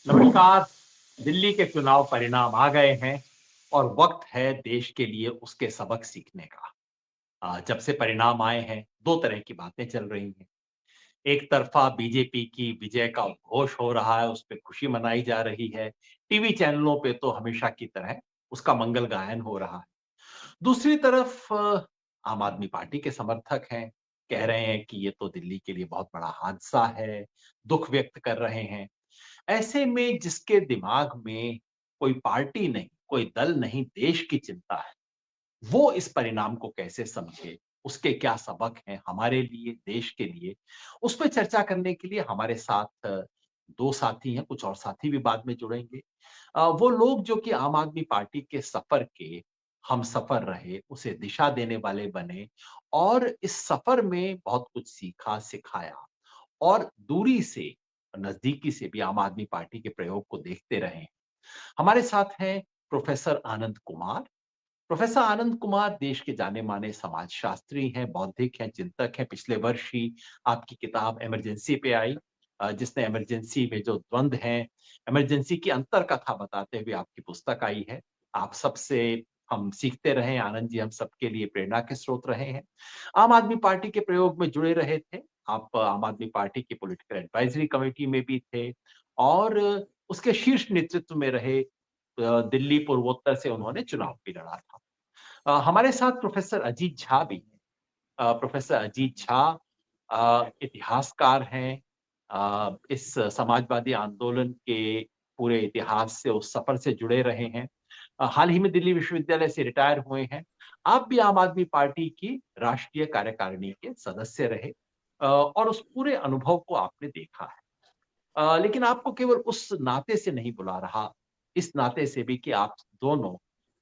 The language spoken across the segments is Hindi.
नमस्कार। दिल्ली के चुनाव परिणाम आ गए हैं और वक्त है देश के लिए उसके सबक सीखने का। जब से परिणाम आए हैं, दो तरह की बातें चल रही हैं। एक तरफा बीजेपी की विजय का उद्घोष हो रहा है, उस पे खुशी मनाई जा रही है। टीवी चैनलों पे तो हमेशा की तरह उसका मंगल गायन हो रहा है। दूसरी तरफ आम आदमी पार्टी के समर्थक हैं, कह रहे हैं कि ये तो दिल्ली के लिए बहुत बड़ा हादसा है, दुःख व्यक्त कर रहे हैं। ऐसे में जिसके दिमाग में कोई पार्टी नहीं, कोई दल नहीं, देश की चिंता है, वो इस परिणाम को कैसे समझे? उसके क्या सबक हैं हमारे लिए, देश के लिए? उस पे चर्चा करने के लिए हमारे साथ 2 साथी हैं, कुछ और साथी भी बाद में जुड़ेंगे। वो लोग जो कि आम आदमी पार्टी के सफ़र के हमसफ़र रहे, उसे दिशा देने वाले बने और इस सफ़र में बहुत कुछ सीखा, सिखाया और दूरी से, नज़दीकी से भी आम आदमी पार्टी के प्रयोग को देखते रहे हैं। हमारे साथ हैं प्रोफ़ेसर आनंद कुमार। प्रोफ़ेसर आनंद कुमार देश के जाने-माने समाजशास्त्री हैं, बौद्धिक हैं, चिंतक हैं। पिछले वर्ष ही आपकी किताब इमरजेंसी पे आई, जिसने इमरजेंसी में जो द्वंद हैं, इमरजेंसी की अंतर कथा बताते हुए आपकी पुस्तक आई है। आप सबसे हम सीखते रहे हैं, आनंद जी हम सबके लिए प्रेरणा के स्रोत रहे हैं। आम आदमी पार्टी के प्रयोग में जुड़े रहे थे। आप आम आदमी पार्टी की पॉलिटिकल एडवाइजरी कमिटी में भी थे और उसके शीर्ष नेतृत्व में रहे। दिल्ली पूर्वोत्तर से उन्होंने चुनाव भी लड़ा था। हमारे साथ प्रोफ़ेसर अजीत झा भी हैं। प्रोफ़ेसर अजीत झा इतिहासकार हैं। इस समाजवादी आंदोलन के पूरे इतिहास से, उस सफ़र से जुड़े रहे हैं। हाल ही में दिल्ली विश्वविद्यालय से रिटायर हुए हैं। आप भी आम आदमी पार्टी की राष्ट्रीय कार्यकारिणी के सदस्य रहे और उस पूरे अनुभव को आपने देखा है। लेकिन आपको केवल उस नाते से नहीं बुला रहा, इस नाते से भी कि आप दोनों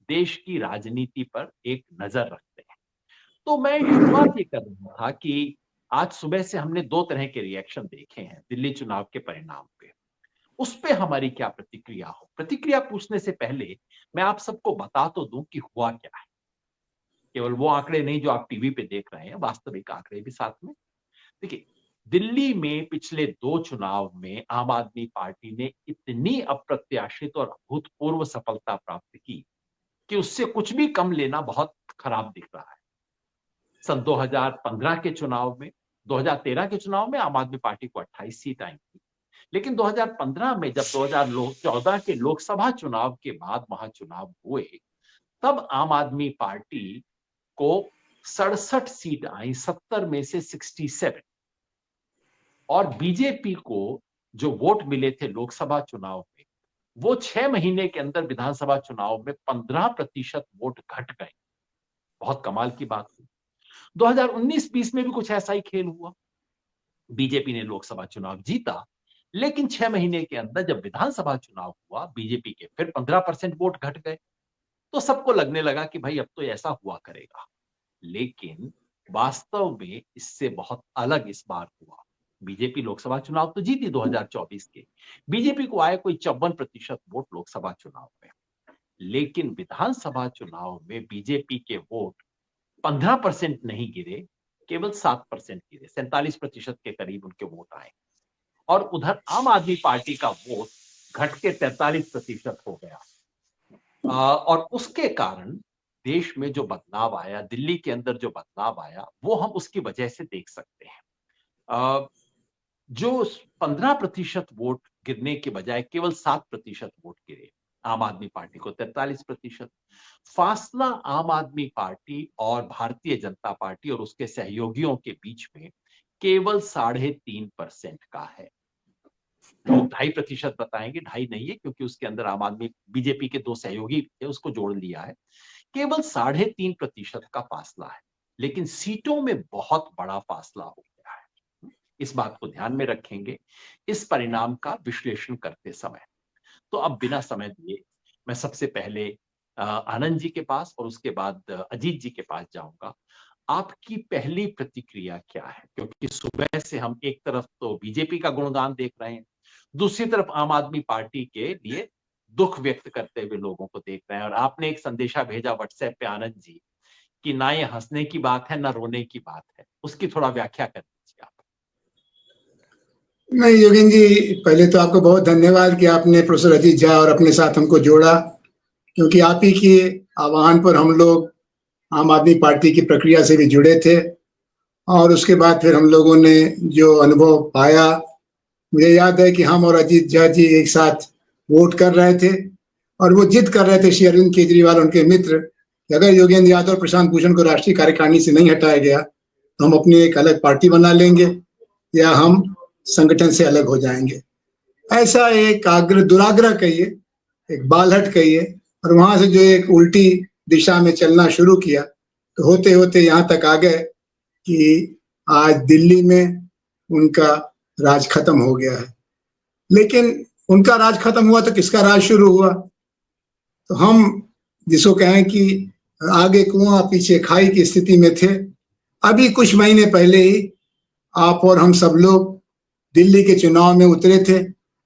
देश की राजनीति पर एक नज़र रखते हैं। तो मैं शुरुआत ये कर रहा था कि आज सुबह से हमने 2 तरह के रिएक्शन देखे हैं दिल्ली चुनाव के परिणाम पे। उस पे हमारी क्या प्रतिक्रिया हो? प्रतिक्रिया पूछने से पहले मैं आप सबको बता तो दूँ कि हुआ क्या है। केवल वो आंकड़े नहीं जो आप टीवी पे देख रहे हैं, वास्तविक आंकड़े भी साथ में। देखिए, दिल्ली में पिछले 2 चुनाव में आम आदमी पार्टी ने इतनी अप्रत्याशित और अभूतपूर्व सफलता प्राप्त की, कि उससे कुछ भी कम लेना बहुत खराब दिख रहा है। सन 2015 के चुनाव में 2013 के चुनाव में आम आदमी पार्टी को 28 सीट आई थी। लेकिन 2015 में जब 2014 के लोकसभा चुनाव के बाद वहाँ चुनाव हुए, तब आम आदमी पार्टी को 67 सीट आई, 70 में से 67। और बीजेपी को जो वोट मिले थे लोकसभा चुनाव में, वो 6 महीने के अंदर विधानसभा चुनाव में 15% वोट घट गए। बहुत कमाल की बात थी। 2019-20 में भी कुछ ऐसा ही खेल हुआ। बीजेपी ने लोकसभा चुनाव जीता, लेकिन 6 महीने के अंदर जब विधानसभा चुनाव हुआ, बीजेपी के फिर 15% वोट घट गए। तो सबको लगने लगा कि भाई अब तो ऐसा हुआ करेगा। लेकिन वास्तव में इससे बहुत अलग इस बार हुआ। बीजेपी लोकसभा चुनाव तो जीती 2024 के। बीजेपी को आए कोई 54% वोट लोकसभा चुनाव में। लेकिन विधानसभा चुनाव में बीजेपी के वोट 15% नहीं गिरे, केवल 7% गिरे। 47% के करीब उनके वोट आए और उधर आम आदमी पार्टी का वोट घट के 43% हो गया। और उसके कारण देश में जो बदलाव आया, दिल्ली के अंदर जो बदलाव आया, वो हम उसकी वजह से देख सकते हैं। अ, जो 15% वोट गिरने के बजाय केवल 7% वोट गिरे, आम आदमी पार्टी को 43%। फासला आम आदमी पार्टी और भारतीय जनता पार्टी और उसके सहयोगियों के बीच में केवल 3.5% का है। लोग 2.5% बताएंगे, 2.5 नहीं है क्योंकि उसके अंदर आम आदमी बीजेपी के 2 सहयोगी थे, उसको जोड़ लिया है। केवल 3.5% का फासला है, लेकिन सीटों में बहुत बड़ा फासला हो गया है। इस बात को ध्यान में रखेंगे इस परिणाम का विश्लेषण करते समय। तो अब बिना समय दिए मैं सबसे पहले आनंद जी के पास और उसके बाद अजीत जी के पास जाऊंगा। आपकी पहली प्रतिक्रिया क्या है? क्योंकि सुबह से हम एक तरफ तो बीजेपी का गुणगान देख रहे हैं, दूसरी तरफ आम आदमी पार्टी के लिए दुःख व्यक्त करते हुए लोगों को देख रहे हैं और आपने एक संदेशा भेजा व्हाट्सएप पे आनंद जी कि ना ये हँसने की बात है, ना रोने की बात है। उसकी थोड़ा व्याख्या कर दीजिए आप। नहीं योगेंद्र जी, पहले तो आपको बहुत धन्यवाद कि आपने प्रोफेसर अजीत झा और अपने साथ हमको जोड़ा, क्योंकि आप ही के आह्वान पर हम लोग आम आदमी पार्टी की प्रक्रिया से भी जुड़े थे। और उसके बाद फिर हम लोगों ने जो अनुभव पाया, मुझे याद है कि हम और अजीत झा जी एक साथ वोट कर रहे थे और वो जिद कर रहे थे श्री अरविंद केजरीवाल उनके मित्र कि अगर योगेंद्र यादव और प्रशांत भूषण को राष्ट्रीय कार्यकारिणी से नहीं हटाया गया तो हम अपनी एक अलग पार्टी बना लेंगे या हम संगठन से अलग हो जाएंगे। ऐसा एक आग्रह दुराग्रह कहिए, एक बालहट कहिए, और वहां से जो एक उल्टी दिशा में चलना शुरू किया, तो होते होते यहाँ तक आ गए कि आज दिल्ली में उनका राज खत्म हो गया है। लेकिन उनका राज खत्म हुआ तो किसका राज शुरू हुआ? तो हम जिसको कहें कि आगे कुआं पीछे खाई की स्थिति में थे। अभी कुछ महीने पहले ही आप और हम सब लोग दिल्ली के चुनाव में उतरे थे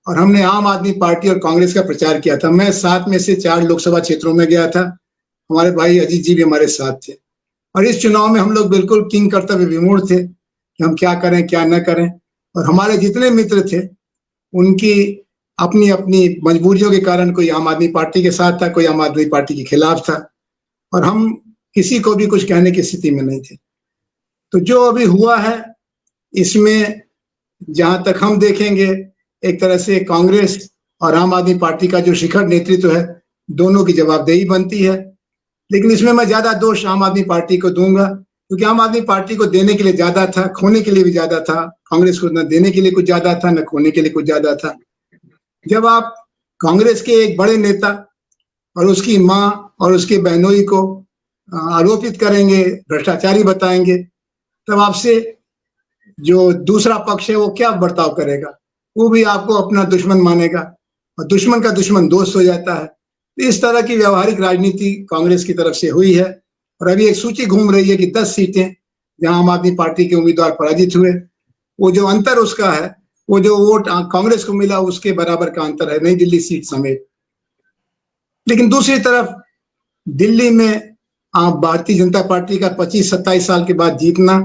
और हमने आम आदमी पार्टी और कांग्रेस का प्रचार किया था। मैं 7 में से 4 लोकसभा क्षेत्रों में गया था। हमारे भाई अजीत जी भी हमारे साथ थे और इस चुनाव में हम लोग बिल्कुल किंग कर्तव्य विमूढ़ थे कि हम क्या करें क्या न करें। और हमारे जितने मित्र थे उनकी अपनी अपनी मजबूरियों के कारण कोई आम आदमी पार्टी के साथ था, कोई आम आदमी पार्टी के खिलाफ था, और हम किसी को भी कुछ कहने की स्थिति में नहीं थे। तो जो अभी हुआ है इसमें जहां तक हम देखेंगे, एक तरह से कांग्रेस और आम आदमी पार्टी का जो शिखर नेतृत्व है, दोनों की जवाबदेही बनती है। लेकिन इसमें मैं ज्यादा दोष आम आदमी पार्टी को दूंगा, क्योंकि आम आदमी पार्टी को देने के लिए ज्यादा था, खोने के लिए भी ज्यादा था। कांग्रेस को न देने के लिए कुछ ज्यादा था, न खोने के लिए कुछ ज्यादा था। जब आप कांग्रेस के एक बड़े नेता और उसकी माँ और उसके बहनोई को आरोपित करेंगे, भ्रष्टाचारी बताएंगे, तब आपसे जो दूसरा पक्ष है वो क्या बर्ताव करेगा? वो भी आपको अपना दुश्मन मानेगा और दुश्मन का दुश्मन दोस्त हो जाता है। इस तरह की व्यवहारिक राजनीति कांग्रेस की तरफ से हुई है और अभी एक सूची घूम रही है कि 10 सीटें जहां आम आदमी पार्टी के उम्मीदवार पराजित हुए, वो जो अंतर उसका है, वो जो वोट कांग्रेस को मिला उसके बराबर का अंतर है, नई दिल्ली सीट समेत। लेकिन दूसरी तरफ दिल्ली में आप भारतीय जनता पार्टी का 25-27 साल के बाद जीतना,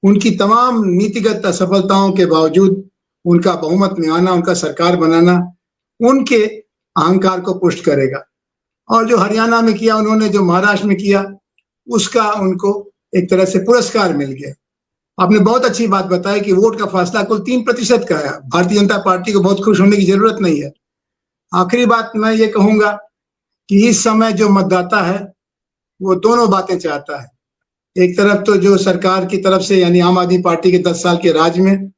उनकी तमाम नीतिगत असफलताओं के बावजूद उनका बहुमत में आना, उनका सरकार बनाना, उनके अहंकार को पुष्ट करेगा। और जो हरियाणा में किया उन्होंने, जो महाराष्ट्र में किया, उसका उनको एक तरह से पुरस्कार मिल गया। आपने बहुत अच्छी बात बताई कि वोट का फासला कुल 3% का है। भारतीय जनता पार्टी को बहुत खुश होने की जरूरत नहीं है। आखिरी बात मैं ये कहूंगा कि इस समय जो मतदाता है वो दोनों बातें चाहता है। एक तरफ तो जो सरकार की तरफ से यानी आम आदमी पार्टी के 10 साल के राज में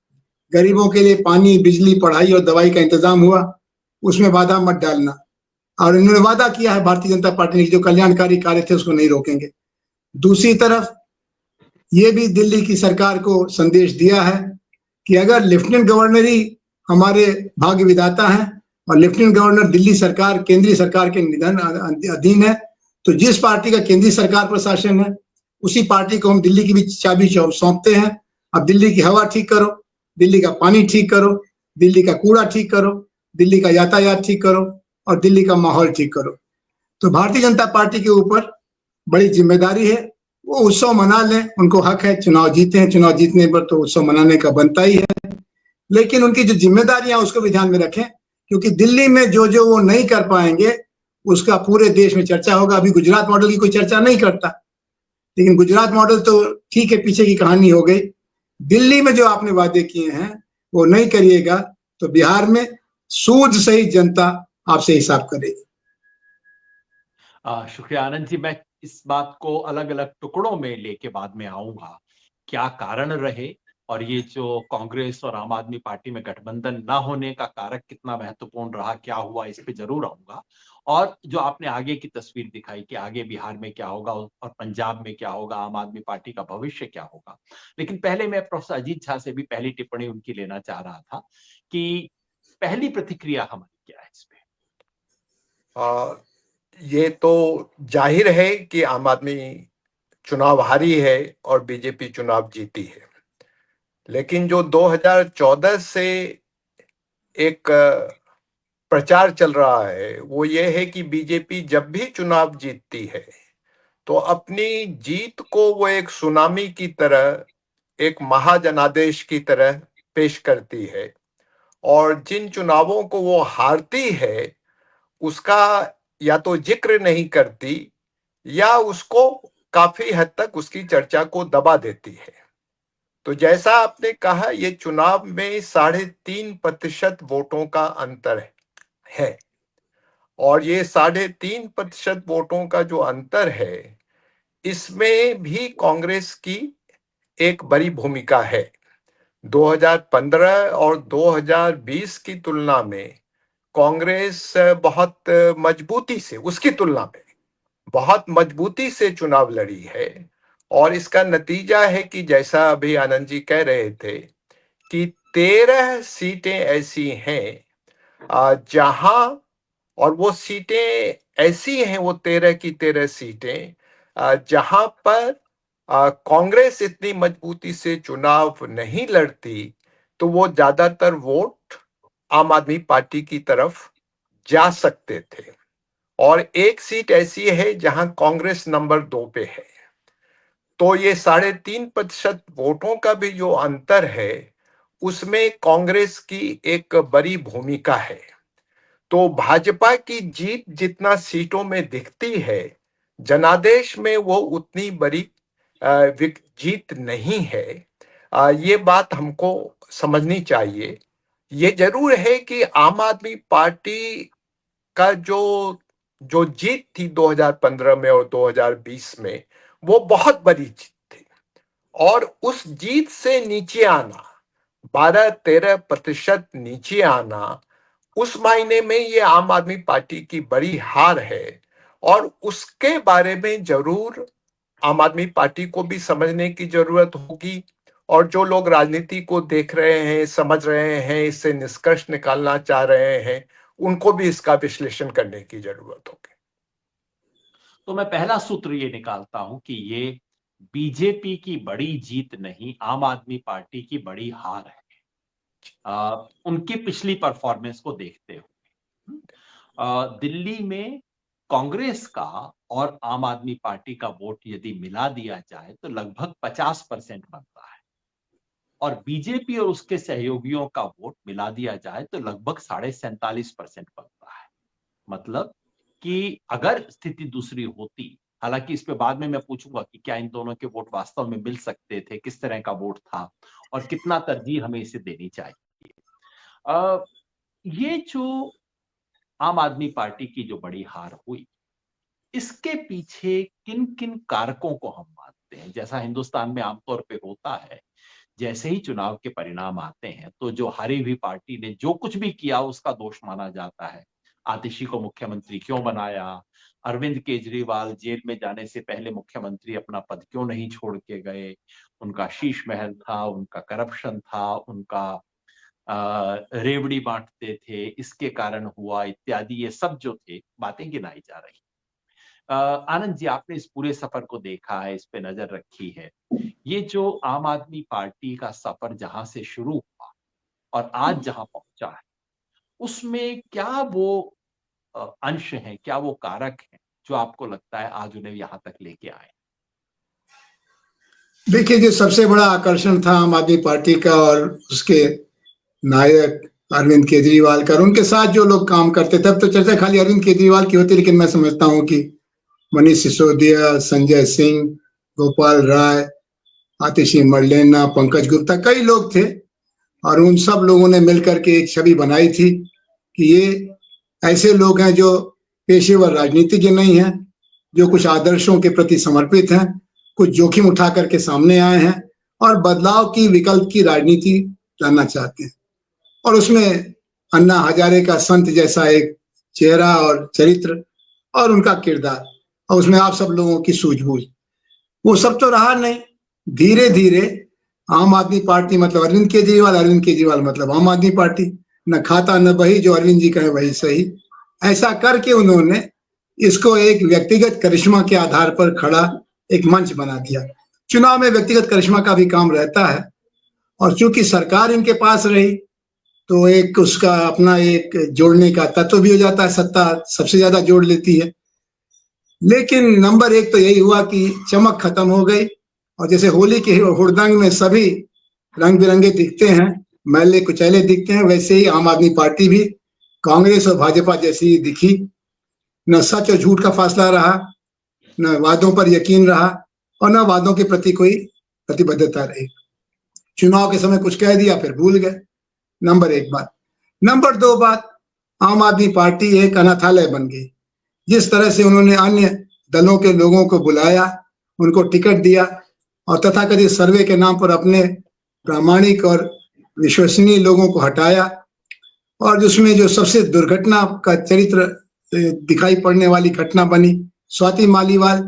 गरीबों के लिए पानी, बिजली, पढ़ाई और दवाई का इंतजाम हुआ, उसमें बाधा मत डालना। और इन्होंने वादा किया है भारतीय जनता पार्टी ने, जो कल्याणकारी कार्य थे उसको नहीं रोकेंगे। दूसरी तरफ ये भी दिल्ली की सरकार को संदेश दिया है कि अगर लेफ्टिनेंट गवर्नर ही हमारे भाग्य विधाता हैं और लेफ्टिनेंट गवर्नर दिल्ली सरकार, केंद्रीय सरकार के निधन अधीन है, तो जिस पार्टी का केंद्रीय सरकार प्रशासन है उसी पार्टी को हम दिल्ली की भी चाबी सौंपते हैं। अब दिल्ली की हवा ठीक करो, दिल्ली का पानी ठीक करो, दिल्ली का कूड़ा ठीक करो, दिल्ली का यातायात ठीक करो और दिल्ली का माहौल ठीक करो। तो भारतीय जनता पार्टी के ऊपर बड़ी जिम्मेदारी है। वो उत्सव मना लें, उनको हक है, चुनाव जीते हैं, चुनाव जीतने पर तो उत्सव मनाने का बनता ही है। लेकिन उनकी जो जिम्मेदारियां उसको भी ध्यान में रखें, क्योंकि दिल्ली में जो जो वो नहीं कर पाएंगे उसका पूरे देश में चर्चा होगा। अभी गुजरात मॉडल की कोई चर्चा नहीं करता, लेकिन गुजरात मॉडल तो ठीक है, पीछे की कहानी हो गई। दिल्ली में जो आपने वादे किए हैं वो नहीं करिएगा तो बिहार में सूद सहित जनता आपसे हिसाब करेगी। शुक्रिया आनंद जी। मैं इस बात को अलग अलग टुकड़ों में लेके बाद में आऊंगा, क्या कारण रहे और ये जो कांग्रेस और आम आदमी पार्टी में गठबंधन ना होने का कारक कितना महत्वपूर्ण रहा, क्या हुआ, इस पे जरूर आऊंगा। और जो आपने आगे की तस्वीर दिखाई कि आगे बिहार में क्या होगा और पंजाब में क्या होगा, आम आदमी पार्टी का भविष्य क्या होगा। लेकिन पहले मैं प्रोफेसर अजीत झा से भी पहली टिप्पणी उनकी लेना चाह रहा था कि पहली प्रतिक्रिया हमारी क्या है इस पे। ये तो जाहिर है कि आम आदमी चुनाव हारी है और बीजेपी चुनाव जीती है। लेकिन जो 2014 से एक प्रचार चल रहा है वो ये है कि बीजेपी जब भी चुनाव जीतती है तो अपनी जीत को वो एक सुनामी की तरह, एक महाजनादेश की तरह पेश करती है और जिन चुनावों को वो हारती है उसका या तो जिक्र नहीं करती या उसको काफी हद तक उसकी चर्चा को दबा देती है। तो जैसा आपने कहा, ये चुनाव में 3.5% वोटों का अंतर है और ये 3.5% वोटों का जो अंतर है इसमें भी कांग्रेस की एक बड़ी भूमिका है। 2015 और 2020 की तुलना में कांग्रेस बहुत मजबूती से, उसकी तुलना में बहुत मजबूती से चुनाव लड़ी है और इसका नतीजा है कि जैसा अभी आनंद जी कह रहे थे कि 13 सीटें ऐसी हैं जहां, और वो सीटें ऐसी हैं, वो 13 की 13 सीटें जहां पर कांग्रेस इतनी मजबूती से चुनाव नहीं लड़ती तो वो ज्यादातर वोट आम आदमी पार्टी की तरफ जा सकते थे। और एक सीट ऐसी है जहां कांग्रेस नंबर 2 पे है। तो ये 3.5% वोटों का भी जो अंतर है उसमें कांग्रेस की एक बड़ी भूमिका है। तो भाजपा की जीत जितना सीटों में दिखती है, जनादेश में वो उतनी बड़ी जीत नहीं है। ये बात हमको समझनी चाहिए। ये जरूर है कि आम आदमी पार्टी का जो जो जीत थी 2015 में और 2020 में, वो बहुत बड़ी जीत थी और उस जीत से नीचे आना, 12-13% नीचे आना, उस मायने में ये आम आदमी पार्टी की बड़ी हार है और उसके बारे में जरूर आम आदमी पार्टी को भी समझने की जरूरत होगी और जो लोग राजनीति को देख रहे हैं, समझ रहे हैं, इससे निष्कर्ष निकालना चाह रहे हैं, उनको भी इसका विश्लेषण करने की जरूरत होगी। तो मैं पहला सूत्र ये निकालता हूं कि ये बीजेपी की बड़ी जीत नहीं, आम आदमी पार्टी की बड़ी हार है उनकी पिछली परफॉर्मेंस को देखते हुए। दिल्ली में कांग्रेस का और आम आदमी पार्टी का वोट यदि मिला दिया जाए तो लगभग 50% बनता है और बीजेपी और उसके सहयोगियों का वोट मिला दिया जाए तो लगभग 47.5% बनता है। मतलब कि अगर स्थिति दूसरी होती, हालांकि इस पे बाद में मैं पूछूंगा कि क्या इन दोनों के वोट वास्तव में मिल सकते थे, किस तरह का वोट था और कितना तरजीह हमें इसे देनी चाहिए। ये जो आम आदमी पार्टी की जो बड़ी हार हुई, इसके पीछे किन किन कारकों को हम मानते हैं? जैसा हिंदुस्तान में आमतौर पे होता है, जैसे ही चुनाव के परिणाम आते हैं तो जो हारी हुई पार्टी ने जो कुछ भी किया उसका दोष माना जाता है। आतिशी को मुख्यमंत्री क्यों बनाया, अरविंद केजरीवाल जेल में जाने से पहले मुख्यमंत्री अपना पद क्यों नहीं छोड़ के गए, उनका शीश महल था, उनका करप्शन था, उनका रेवड़ी बांटते थे, इसके कारण हुआ, इत्यादि ये सब जो थे बातें गिनाई जा रही। आनंद जी, आपने इस पूरे सफर को देखा है, इस पे नजर रखी है। ये जो आम आदमी पार्टी का सफर जहां से शुरू हुआ और आज जहां पहुंचा है, उसमें क्या वो अंश हैं, क्या वो कारक हैं जो आपको लगता है आज उन्हें यहां तक लेके आए? देखिए, जो सबसे बड़ा आकर्षण था आम आदमी पार्टी का और उसके नायक अरविंद केजरीवाल का, और उनके साथ जो लोग काम करते थे, अब तो चर्चा खाली अरविंद केजरीवाल की होती, लेकिन मैं समझता हूँ कि मनीष सिसोदिया, संजय सिंह, गोपाल राय, आतिशी मर्लेना, पंकज गुप्ता, कई लोग थे और उन सब लोगों ने मिलकर के एक छवि बनाई थी कि ये ऐसे लोग हैं जो पेशेवर राजनीतिज्ञ नहीं हैं, जो कुछ आदर्शों के प्रति समर्पित हैं, कुछ जोखिम उठा करके सामने आए हैं और बदलाव की, विकल्प की राजनीति लाना चाहते हैं। और उसमें अन्ना हजारे का संत जैसा एक चेहरा और चरित्र और उनका किरदार, और उसमें आप सब लोगों की सूझबूझ, वो सब तो रहा नहीं। धीरे धीरे आम आदमी पार्टी मतलब अरविंद केजरीवाल, अरविंद केजरीवाल मतलब आम आदमी पार्टी, न खाता न बही, जो अरविंद जी कहे वही सही, ऐसा करके उन्होंने इसको एक व्यक्तिगत करिश्मा के आधार पर खड़ा एक मंच बना दिया। चुनाव में व्यक्तिगत करिश्मा का भी काम रहता है और चूंकि सरकार इनके पास रही तो एक उसका अपना एक जोड़ने का तत्व भी हो जाता है, सत्ता सबसे ज्यादा जोड़ लेती है। लेकिन नंबर एक तो यही हुआ कि चमक खत्म हो गई और जैसे होली के हुड़दंग में सभी रंग बिरंगे दिखते हैं, मैले कुचैले दिखते हैं, वैसे ही आम आदमी पार्टी भी कांग्रेस और भाजपा जैसी ही दिखी। न सच और झूठ का फासला रहा, न वादों पर यकीन रहा और न वादों के प्रति कोई प्रतिबद्धता रही। चुनाव के समय कुछ कह दिया फिर भूल गए। नंबर 1 बात। नंबर 2 बात, आम आदमी पार्टी एक अनाथालय बन गई। जिस तरह से उन्होंने अन्य दलों के लोगों को बुलाया, उनको टिकट दिया और तथाकथित सर्वे के नाम पर अपने प्रामाणिक और विश्वसनीय लोगों को हटाया, और जिसमें जो सबसे दुर्घटना का चरित्र दिखाई पड़ने वाली घटना बनी, स्वाति मालीवाल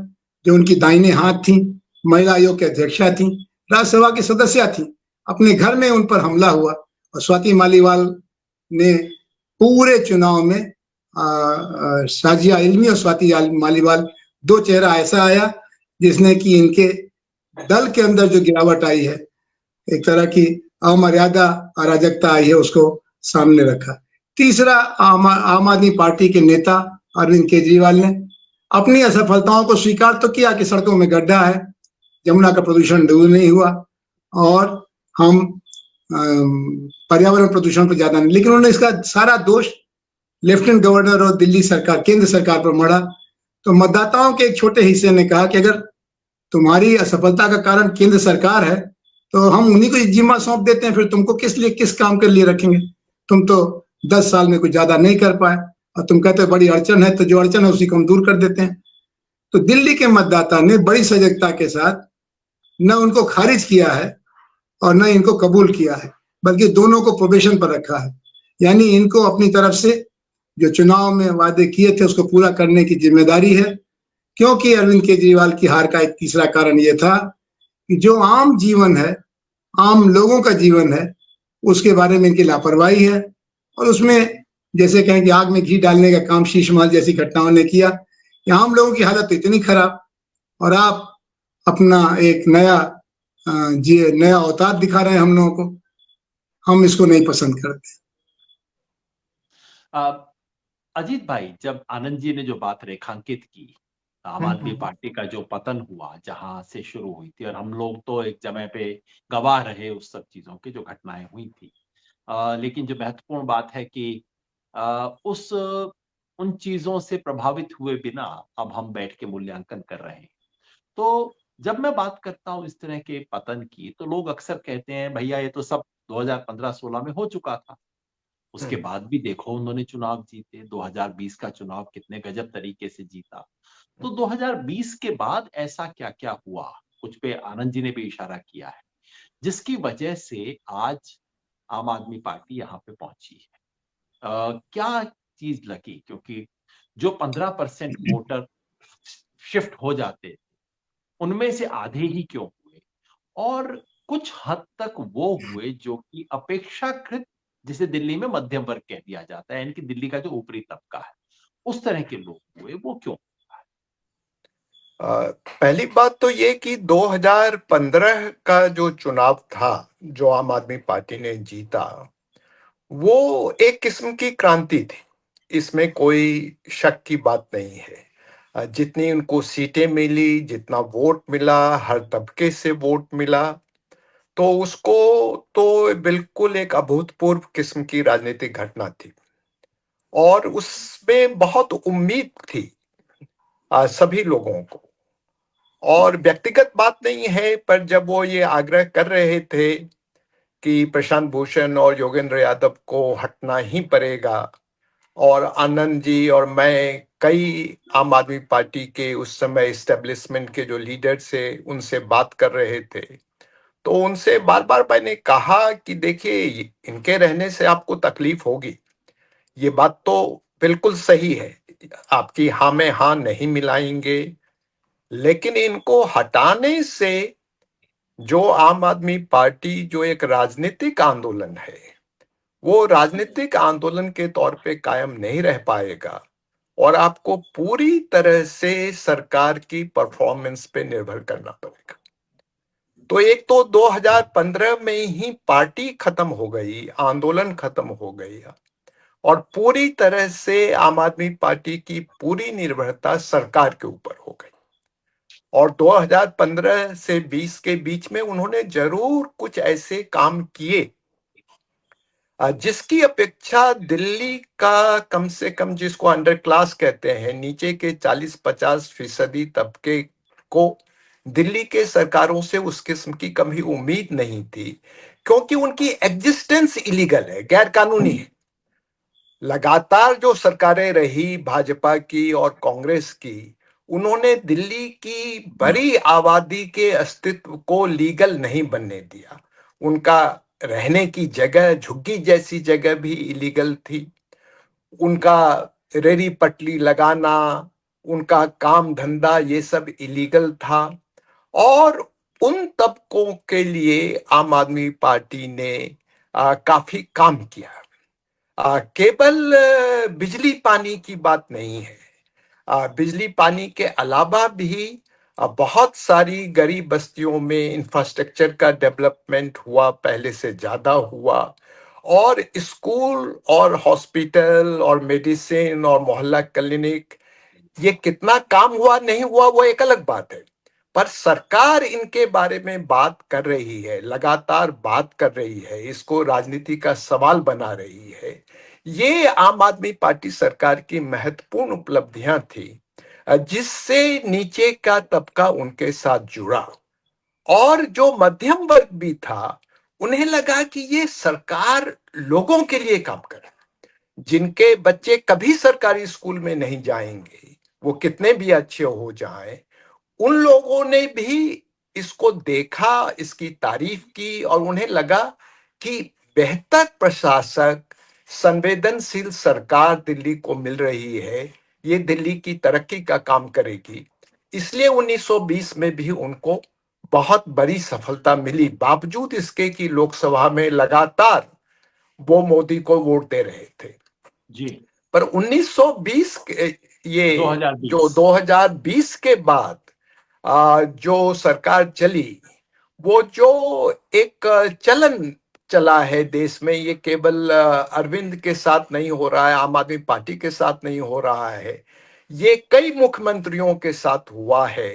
जो उनकी दाहिने हाथ थी, महिला आयोग की अध्यक्षा थी, राज्यसभा की सदस्य थी, अपने घर में उन पर हमला हुआ और स्वाति मालीवाल ने पूरे चुनाव में साजिया इल्मी और स्वाति मालीवाल दो चेहरा ऐसा आया जिसने कि इनके दल के अंदर जो गिरावट आई है, एक तरह की अमर्यादा अराजकता आई है, उसको सामने रखा। तीसरा, आम आदमी पार्टी के नेता अरविंद केजरीवाल ने अपनी असफलताओं को स्वीकार तो किया कि सड़कों में गड्ढा है, यमुना का प्रदूषण दूर नहीं हुआ और हम पर्यावरण प्रदूषण पर ज्यादा नहीं, लेकिन उन्होंने इसका सारा दोष लेफ्टिनेंट गवर्नर और दिल्ली सरकार, केंद्र सरकार पर मढ़ा। तो मतदाताओं के एक छोटे हिस्से ने कहा कि अगर तुम्हारी असफलता का कारण केंद्र सरकार है तो हम उन्हीं को जिम्मा सौंप देते हैं, फिर तुमको किस काम के लिए रखेंगे? तुम तो 10 साल में कुछ ज्यादा नहीं कर पाए और तुम कहते हो बड़ी अड़चन है, तो जो अड़चन है उसी को हम दूर कर देते हैं। तो दिल्ली के मतदाता ने बड़ी सजगता के साथ न उनको खारिज किया है और न इनको कबूल किया है, बल्कि दोनों को प्रोबेशन पर रखा है। यानी इनको अपनी तरफ से जो चुनाव में वादे किए थे उसको पूरा करने की जिम्मेदारी है, क्योंकि अरविंद केजरीवाल की हार का एक तीसरा कारण यह था कि जो आम जीवन है, आम लोगों का जीवन है, उसके बारे में इनकी लापरवाही है और उसमें जैसे कहें कि आग में घी डालने का काम शीश महल जैसी घटनाओं ने किया कि आम लोगों की हालत तो इतनी खराब और आप अपना एक नया अवतार दिखा रहे हैं हम लोगों को। हम इसको नहीं पसंद करते। अजीत भाई, जब आनंद जी ने जो बात रेखांकित की, आम आदमी पार्टी का जो पतन हुआ, जहां से शुरू हुई थी, और हम लोग तो एक समय पे गवाह रहे उस सब चीजों की जो घटनाएं हुई थी। लेकिन जो महत्वपूर्ण बात है कि उस उन चीजों से प्रभावित हुए बिना अब हम बैठ के मूल्यांकन कर रहे हैं। तो जब मैं बात करता हूं इस तरह के पतन की, तो लोग अक्सर कहते हैं भैया ये तो सब 2015-16 में हो चुका था। उसके बाद भी देखो उन्होंने चुनाव जीते, 2020 का चुनाव कितने गजब तरीके से जीता। तो 2020 के बाद ऐसा क्या क्या हुआ, कुछ पे आनंद जी ने भी इशारा किया है, जिसकी वजह से आज आम आदमी पार्टी यहाँ पे पहुंची है। क्या चीज लगी, क्योंकि जो 15% वोटर शिफ्ट हो जाते थे उनमें से आधे ही क्यों हुए, और कुछ हद तक वो हुए जो कि अपेक्षाकृत, जिसे दिल्ली में मध्यम वर्ग कह दिया जाता है, यानी कि दिल्ली का जो ऊपरी तबका है, उस तरह के लोग हुए, वो क्यों? पहली बात तो ये कि 2015 का जो चुनाव था, जो आम आदमी पार्टी ने जीता, वो एक किस्म की क्रांति थी, इसमें कोई शक की बात नहीं है। जितनी उनको सीटें मिली, जितना वोट मिला, हर तबके से वोट मिला, तो उसको तो बिल्कुल एक अभूतपूर्व किस्म की राजनीतिक घटना थी और उसमें बहुत उम्मीद थी सभी लोगों को। और व्यक्तिगत बात नहीं है, पर जब वो ये आग्रह कर रहे थे कि प्रशांत भूषण और योगेंद्र यादव को हटना ही पड़ेगा, और आनंद जी और मैं कई आम आदमी पार्टी के उस समय एस्टेब्लिशमेंट के जो लीडर से उनसे बात कर रहे थे, तो उनसे बार बार मैंने कहा कि देखिए, इनके रहने से आपको तकलीफ होगी, ये बात तो बिल्कुल सही है, आपकी हाँ में हाँ नहीं मिलाएंगे, लेकिन इनको हटाने से जो आम आदमी पार्टी जो एक राजनीतिक आंदोलन है, वो राजनीतिक आंदोलन के तौर पे कायम नहीं रह पाएगा और आपको पूरी तरह से सरकार की परफॉर्मेंस पे निर्भर करना पड़ेगा। तो एक तो 2015 में ही पार्टी खत्म हो गई, आंदोलन खत्म हो गई और पूरी तरह से आम आदमी पार्टी की पूरी निर्भरता सरकार के ऊपर हो गई। और 2015 से 20 के बीच में उन्होंने जरूर कुछ ऐसे काम किए जिसकी अपेक्षा दिल्ली का कम से कम, जिसको अंडर क्लास कहते हैं, नीचे के 40-50% तबके को दिल्ली के सरकारों से उस किस्म की कभी उम्मीद नहीं थी, क्योंकि उनकी एग्जिस्टेंस इलीगल है, गैर कानूनी है। लगातार जो सरकारें रही भाजपा की और कांग्रेस की, उन्होंने दिल्ली की बड़ी आबादी के अस्तित्व को लीगल नहीं बनने दिया। उनका रहने की जगह, झुग्गी जैसी जगह भी इलीगल थी। उनका रेरी पटली लगाना, उनका काम धंधा, ये सब इलीगल था। और उन तबकों के लिए आम आदमी पार्टी ने काफी काम किया। केवल बिजली पानी की बात नहीं है। बिजली पानी के अलावा भी बहुत सारी गरीब बस्तियों में इंफ्रास्ट्रक्चर का डेवलपमेंट हुआ, पहले से ज्यादा हुआ। और स्कूल और हॉस्पिटल और मेडिसिन और मोहल्ला क्लिनिक, ये कितना काम हुआ नहीं हुआ वो एक अलग बात है। पर सरकार इनके बारे में बात कर रही है, लगातार बात कर रही है, इसको राजनीति का सवाल बना रही है। ये आम आदमी पार्टी सरकार की महत्वपूर्ण उपलब्धियां थी, जिससे नीचे का तबका उनके साथ जुड़ा। और जो मध्यम वर्ग भी था, उन्हें लगा कि ये सरकार लोगों के लिए काम कर रही है। जिनके बच्चे कभी सरकारी स्कूल में नहीं जाएंगे, वो कितने भी अच्छे हो जाएं, उन लोगों ने भी इसको देखा, इसकी तारीफ की, और उन्हें लगा कि बेहतर प्रशासक, संवेदनशील सरकार दिल्ली को मिल रही है, ये दिल्ली की तरक्की का काम करेगी। इसलिए 1920 में भी उनको बहुत बड़ी सफलता मिली, बावजूद इसके कि लोकसभा में लगातार वो मोदी को वोट दे रहे थे। जी। पर 1920 ये जो 2020। 2020 के बाद जो सरकार चली, वो जो एक चलन चला है देश में, ये केवल अरविंद के साथ नहीं हो रहा है, आम आदमी पार्टी के साथ नहीं हो रहा है, ये कई मुख्यमंत्रियों के साथ हुआ है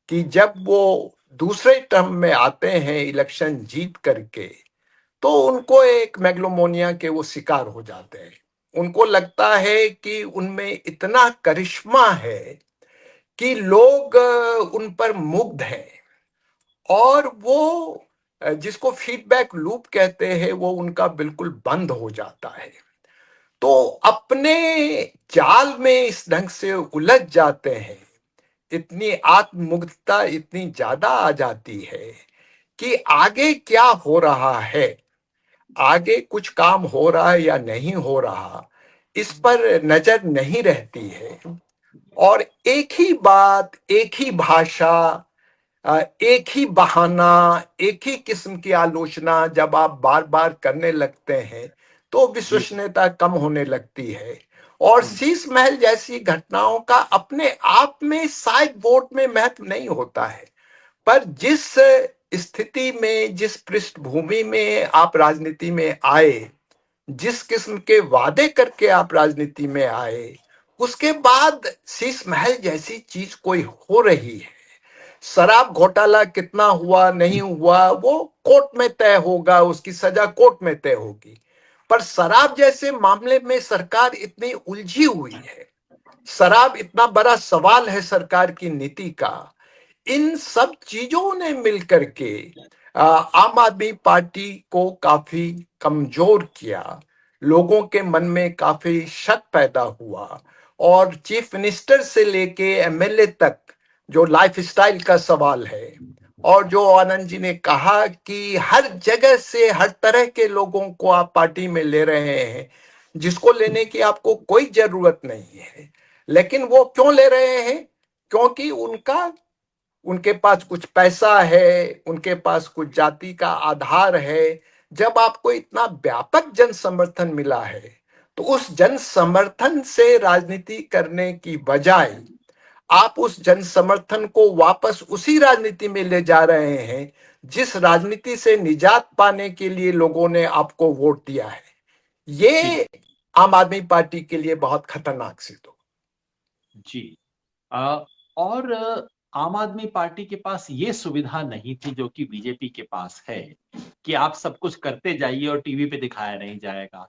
कि जब वो दूसरे टर्म में आते हैं इलेक्शन जीत करके, तो उनको एक मेगलोमोनिया के वो शिकार हो जाते हैं। उनको लगता है कि उनमें इतना करिश्मा है कि लोग उन पर मुग्ध हैं, और वो जिसको फीडबैक लूप कहते हैं, वो उनका बिल्कुल बंद हो जाता है। तो अपने जाल में इस ढंग से उलझ जाते हैं, इतनी आत्ममुग्धता इतनी ज्यादा आ जाती है कि आगे क्या हो रहा है, आगे कुछ काम हो रहा है या नहीं हो रहा, इस पर नजर नहीं रहती है। और एक ही बात, एक ही भाषा, एक ही बहाना, एक ही किस्म की आलोचना जब आप बार बार करने लगते हैं, तो जी। विश्वसनीयता कम होने लगती है। और हम्म। शीश महल जैसी घटनाओं का अपने आप में शायद वोट में महत्व नहीं होता है, पर जिस स्थिति में, जिस पृष्ठभूमि में आप राजनीति में आए, जिस किस्म के वादे करके आप राजनीति में आए, उसके बाद शीश महल जैसी चीज कोई हो रही है। शराब घोटाला कितना हुआ नहीं हुआ वो कोर्ट में तय होगा, उसकी सजा कोर्ट में तय होगी। पर शराब जैसे मामले में सरकार इतनी उलझी हुई है, शराब इतना बड़ा सवाल है सरकार की नीति का। इन सब चीजों ने मिलकर के आम आदमी पार्टी को काफी कमजोर किया, लोगों के मन में काफी शक पैदा हुआ। और चीफ मिनिस्टर से लेके एमएलए तक जो लाइफस्टाइल का सवाल है, और जो आनंद जी ने कहा कि हर जगह से हर तरह के लोगों को आप पार्टी में ले रहे हैं, जिसको लेने की आपको कोई जरूरत नहीं है, लेकिन वो क्यों ले रहे हैं? क्योंकि उनके पास कुछ पैसा है, उनके पास कुछ जाति का आधार है। जब आपको इतना व्यापक जन समर्थन मिला है, तो उस जन समर्थन से राजनीति करने की बजाय आप उस जन समर्थन को वापस उसी राजनीति में ले जा रहे हैं जिस राजनीति से निजात पाने के लिए लोगों ने आपको वोट दिया है। जी। ये आम आदमी पार्टी के लिए बहुत खतरनाक सिद्ध हो। जी। और आम आदमी पार्टी के पास ये सुविधा नहीं थी जो कि बीजेपी के पास है, कि आप सब कुछ करते जाइए और टीवी पे दिखाया नहीं जाएगा।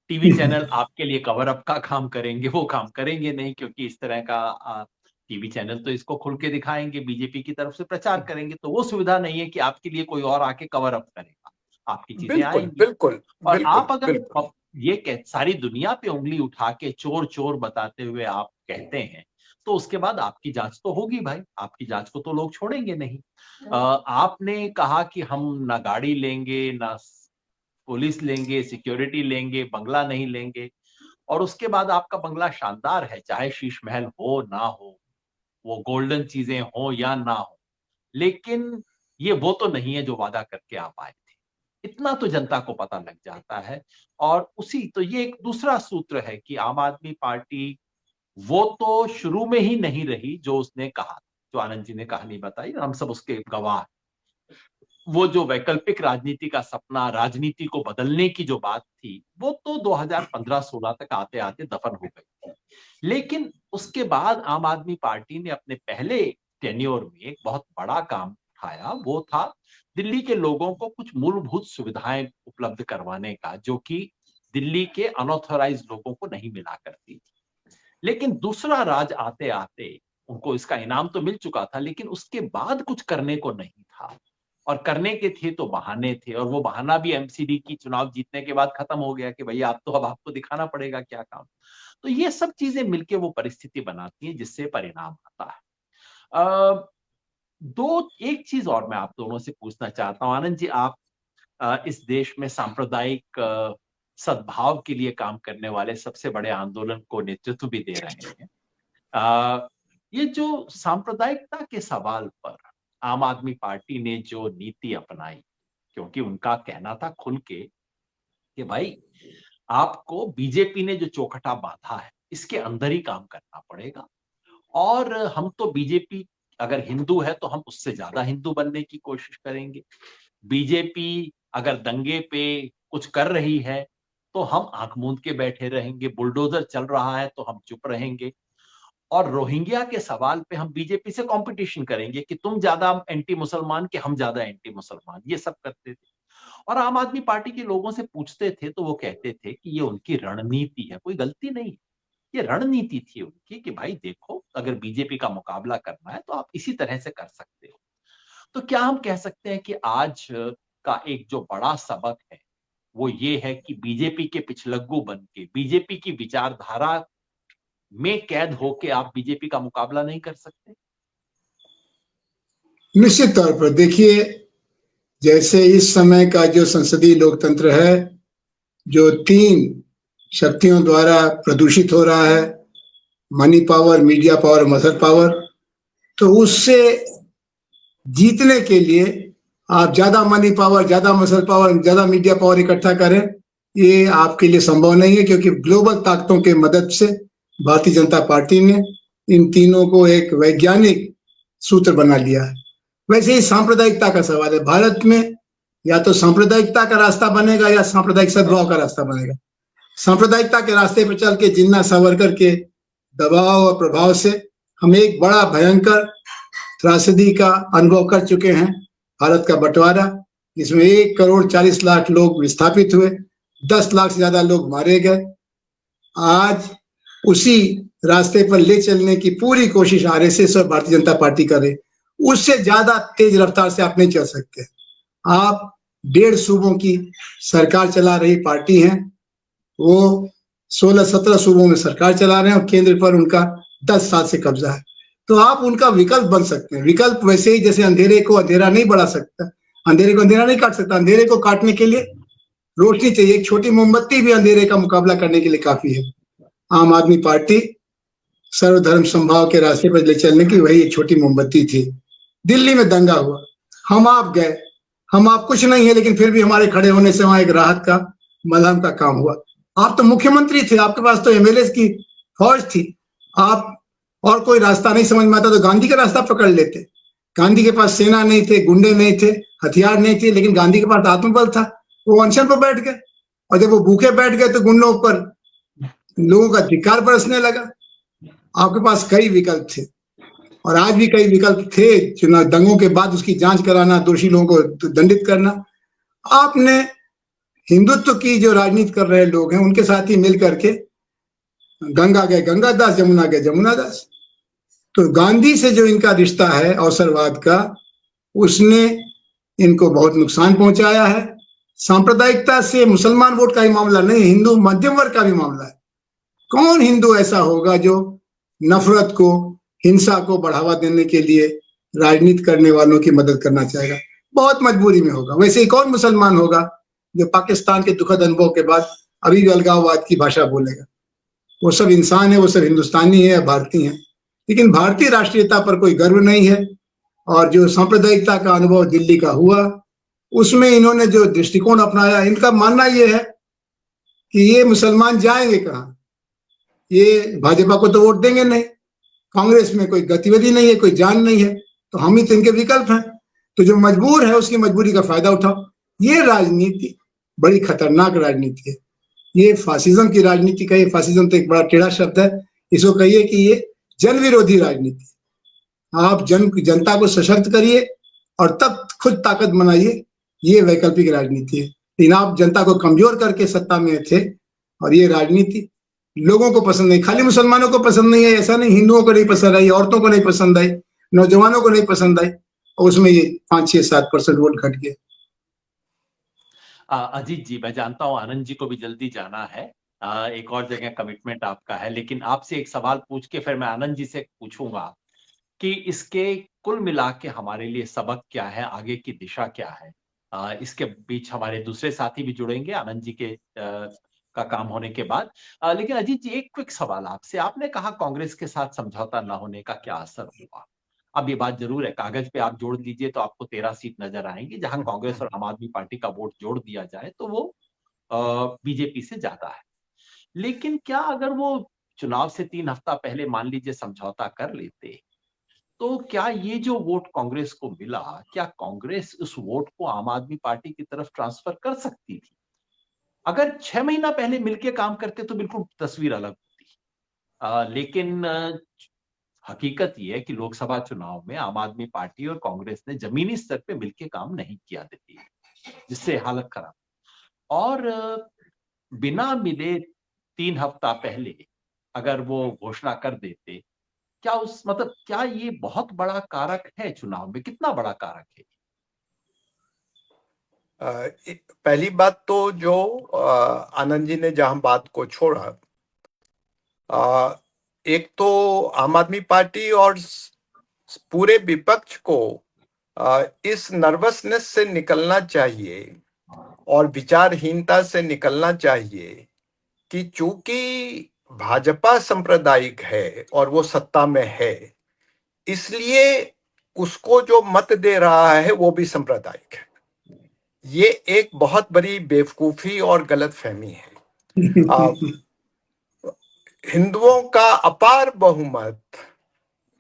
टीवी चैनल आपके लिए कवर अप का काम करेंगे, वो काम करेंगे नहीं, क्योंकि इस तरह का टीवी चैनल तो इसको खुल के दिखाएंगे, बीजेपी की तरफ से प्रचार करेंगे, तो वो सुविधा नहीं है कि आपके लिए कोई और आके कवर अप करेगा, आपकी चीजें बिल्कुल आएंगी। बिल्कुल और बिल्कुल आप अगर बिल्कुल। ये सारी दुनिया पे उंगली उठा के चोर चोर बताते हुए आप कहते हैं, तो उसके बाद आपकी जांच तो होगी भाई, आपकी जांच को तो लोग छोड़ेंगे नहीं। आपने कहा कि हम ना गाड़ी लेंगे, ना पुलिस लेंगे, सिक्योरिटी लेंगे, बंगला नहीं लेंगे, और उसके बाद आपका बंगला शानदार है, चाहे शीश महल हो ना हो, वो गोल्डन चीजें हो या ना हो, लेकिन ये वो तो नहीं है जो वादा करके आप आए थे। इतना तो जनता को पता लग जाता है। और उसी तो ये एक दूसरा सूत्र है कि आम आदमी पार्टी वो तो शुरू में ही नहीं रही जो उसने कहा, जो आनंद जी ने कहानी बताई, हम सब उसके गवाह हैं। वो जो वैकल्पिक राजनीति का सपना, राजनीति को बदलने की जो बात थी, वो तो 2015-16 तक आते आते दफन हो गई थी। लेकिन उसके बाद आम आदमी पार्टी ने अपने पहले टेन्योर में एक बहुत बड़ा काम उठाया, वो था दिल्ली के लोगों को कुछ मूलभूत सुविधाएं उपलब्ध करवाने का, जो कि दिल्ली के अनऑथराइज्ड लोगों को नहीं मिला करती थी। लेकिन दूसरा राज आते आते उनको इसका इनाम तो मिल चुका था, लेकिन उसके बाद कुछ करने को नहीं था, और करने के थे तो बहाने थे, और वो बहाना भी एमसीडी की चुनाव जीतने के बाद खत्म हो गया कि भैया आप तो अब आपको दिखाना पड़ेगा क्या काम। तो ये सब चीजें मिलके वो परिस्थिति बनाती हैं जिससे परिणाम आता है। अ, दो एक चीज और मैं आप दोनों से पूछना चाहता हूँ आनंद जी, आप इस देश में सांप्रदायिक सद्भाव के लिए काम करने वाले सबसे बड़े आंदोलन को नेतृत्व भी दे रहे हैं। ये जो सांप्रदायिकता के सवाल पर आम आदमी पार्टी ने जो नीति अपनाई, क्योंकि उनका कहना था खुल के कि भाई आपको बीजेपी ने जो चौखटा बांधा है इसके अंदर ही काम करना पड़ेगा, और हम तो बीजेपी अगर हिंदू है तो हम उससे ज्यादा हिंदू बनने की कोशिश करेंगे। बीजेपी अगर दंगे पे कुछ कर रही है तो हम आंख मूंद के बैठे रहेंगे, बुलडोजर चल रहा है तो हम चुप रहेंगे, और रोहिंग्या के सवाल पे हम बीजेपी से कंपटीशन करेंगे कि तुम ज्यादा एंटी मुसलमान कि हम ज्यादा एंटी मुसलमान, ये सब करते थे। और आम आदमी पार्टी के लोगों से पूछते थे तो वो कहते थे कि ये उनकी रणनीति है, कोई गलती नहीं है, ये रणनीति थी उनकी कि भाई देखो अगर बीजेपी का मुकाबला करना है तो आप इसी तरह से कर सकते हो। तो क्या हम कह सकते हैं कि आज का एक जो बड़ा सबक है वो ये है कि बीजेपी के पिछलग्गू बन के, बीजेपी की विचारधारा में कैद होके आप बीजेपी का मुकाबला नहीं कर सकते? निश्चित तौर पर देखिए, जैसे इस समय का जो संसदीय लोकतंत्र है, जो 3 शक्तियों द्वारा प्रदूषित हो रहा है, money power, media power, muscle power, तो उससे जीतने के लिए आप ज्यादा मनी पावर, ज्यादा मसल पावर, ज्यादा मीडिया पावर इकट्ठा करें, ये आपके लिए संभव नहीं है, क्योंकि ग्लोबल ताकतों के मदद से भारतीय जनता पार्टी ने इन तीनों को एक वैज्ञानिक सूत्र बना लिया है। वैसे ही सांप्रदायिकता का सवाल है, भारत में या तो सांप्रदायिकता का रास्ता बनेगा या सांप्रदायिक सद्भाव का रास्ता बनेगा। सांप्रदायिकता के रास्ते पर चल के जिन्ना सावरकर के दबाव और प्रभाव से हम एक बड़ा भयंकर त्रासदी का अनुभव कर चुके हैं, भारत का बंटवारा, जिसमें 1,40,00,000 लोग विस्थापित हुए, 10 लाख से ज्यादा लोग मारे गए। आज उसी रास्ते पर ले चलने की पूरी कोशिश आरएसएस और भारतीय जनता पार्टी करे, उससे ज्यादा तेज रफ्तार से आप नहीं चल सकते। आप 1.5 सूबों की सरकार चला रही पार्टी है, वो 16-17 सूबों में सरकार चला रहे हैं और केंद्र पर उनका 10 साल से कब्जा है, तो आप उनका विकल्प बन सकते हैं। विकल्प वैसे ही जैसे अंधेरे को अंधेरा नहीं बढ़ा सकता, अंधेरे को अंधेरा नहीं काट सकता, अंधेरे को काटने के लिए रोशनी चाहिए, एक छोटी मोमबत्ती भी अंधेरे का मुकाबला करने के लिए काफी है। आम आदमी पार्टी सर्वधर्म समभाव के रास्ते पर ले चलने की वही एक छोटी मोमबत्ती थी। दिल्ली में दंगा हुआ, हम आप गए, हम आप कुछ नहीं है, लेकिन फिर भी हमारे खड़े होने से वहां एक राहत का, मलहम का काम हुआ। आप तो मुख्यमंत्री थे, आपके पास तो एमएलए की फौज थी, आप और कोई रास्ता नहीं समझ में आता तो गांधी का रास्ता पकड़ लेते। गांधी के पास सेना नहीं थे, गुंडे नहीं थे, हथियार नहीं थे, लेकिन गांधी के पास आत्मबल था, वो अनशन पर बैठ गए, और जब वो भूखे बैठ गए तो गुंडों पर लोगों का धिक्कार बरसने लगा। आपके पास कई विकल्प थे, और आज भी कई विकल्प थे चुनाव दंगों के बाद उसकी जांच कराना, दोषी लोगों को दंडित करना। आपने हिंदुत्व की जो राजनीति कर रहे लोग हैं उनके साथ ही मिल करके गंगा गए गंगा दास, जमुना गए जमुना दास। तो गांधी से जो इनका रिश्ता है अवसरवाद का, उसने इनको बहुत नुकसान पहुंचाया है। सांप्रदायिकता से मुसलमान वोट का ही मामला नहीं, हिंदू मध्यम वर्ग का भी मामला है। कौन हिंदू ऐसा होगा जो नफरत को, हिंसा को बढ़ावा देने के लिए राजनीति करने वालों की मदद करना चाहेगा? बहुत मजबूरी में होगा। वैसे ही कौन मुसलमान होगा जो पाकिस्तान के दुखद अनुभव के बाद अभी भी अलगाववाद की भाषा बोलेगा? वो सब इंसान है, वो सब हिंदुस्तानी है, भारतीय है, लेकिन भारतीय राष्ट्रीयता पर कोई गर्व नहीं है। और जो सांप्रदायिकता का अनुभव दिल्ली का हुआ, उसमें इन्होंने जो दृष्टिकोण अपनाया, इनका मानना यह है कि ये मुसलमान जाएंगे कहाँ, ये भाजपा को तो वोट देंगे नहीं, कांग्रेस में कोई गतिविधि नहीं है, कोई जान नहीं है, तो हम ही तो इनके विकल्प हैं। तो जो मजबूर है उसकी मजबूरी का फायदा उठाओ। ये राजनीति बड़ी खतरनाक राजनीति है। ये फासिज्म की राजनीति का, ये फासिज्म तो एक बड़ा टेढ़ा शब्द है, इसको कहिए कि ये जन विरोधी राजनीति। आप जनता को सशक्त करिए और तब खुद ताकत बनाइए, ये वैकल्पिक राजनीति है। लेकिन आप जनता को कमजोर करके सत्ता में थे, और ये राजनीति लोगों को पसंद नहीं। खाली मुसलमानों को पसंद नहीं है ऐसा नहीं, हिंदुओं को नहीं पसंद आई, औरतों को नहीं पसंद आई, नौजवानों को नहीं पसंद आई, और उसमें ये 5-6-7% वोट घट गए। अजीत जी, मैं जानता हूं आनंद जी को भी जल्दी जाना है, एक और जगह कमिटमेंट आपका है, लेकिन आपसे एक सवाल पूछ के फिर मैं आनंद जी से पूछूंगा कि इसके कुल मिला के हमारे लिए सबक क्या है, आगे की दिशा क्या है। इसके बीच हमारे दूसरे साथी भी जुड़ेंगे आनंद जी के का काम होने के बाद। लेकिन अजीत जी, एक क्विक सवाल आपसे। आपने कहा कांग्रेस के साथ समझौता न होने का क्या असर हुआ। अब ये बात जरूर है, कागज पे आप जोड़ लीजिए तो आपको 13 सीट नजर आएंगी, जहां कांग्रेस और आम आदमी पार्टी का वोट जोड़ दिया जाए तो वो बीजेपी से ज्यादा है। लेकिन क्या अगर वो चुनाव से 3 हफ्ता पहले मान लीजिए समझौता कर लेते, तो क्या ये जो वोट कांग्रेस को मिला, क्या कांग्रेस उस वोट को आम आदमी पार्टी की तरफ ट्रांसफर कर सकती थी? अगर 6 महीना पहले मिलकर काम करते तो बिल्कुल तस्वीर अलग होती। लेकिन हकीकत ये है कि लोकसभा चुनाव में आम आदमी पार्टी और कांग्रेस ने जमीनी स्तर पे मिलकर काम नहीं किया दिल्ली, जिससे हालत खराब। और बिना मिले 3 हफ्ता पहले अगर वो घोषणा कर देते, क्या उस मतलब क्या ये बहुत बड़ा कारक है चुनाव में? कितना बड़ा कारक है? पहली बात तो जो आनंद जी ने जहां बात को छोड़ा, एक तो आम आदमी पार्टी और पूरे विपक्ष को इस नर्वसनेस से निकलना चाहिए और विचारहीनता से निकलना चाहिए कि चूंकि भाजपा सांप्रदायिक है और वो सत्ता में है, इसलिए उसको जो मत दे रहा है वो भी सांप्रदायिक है। ये एक बहुत बड़ी बेवकूफी और गलतफहमी है। हिंदुओं का अपार बहुमत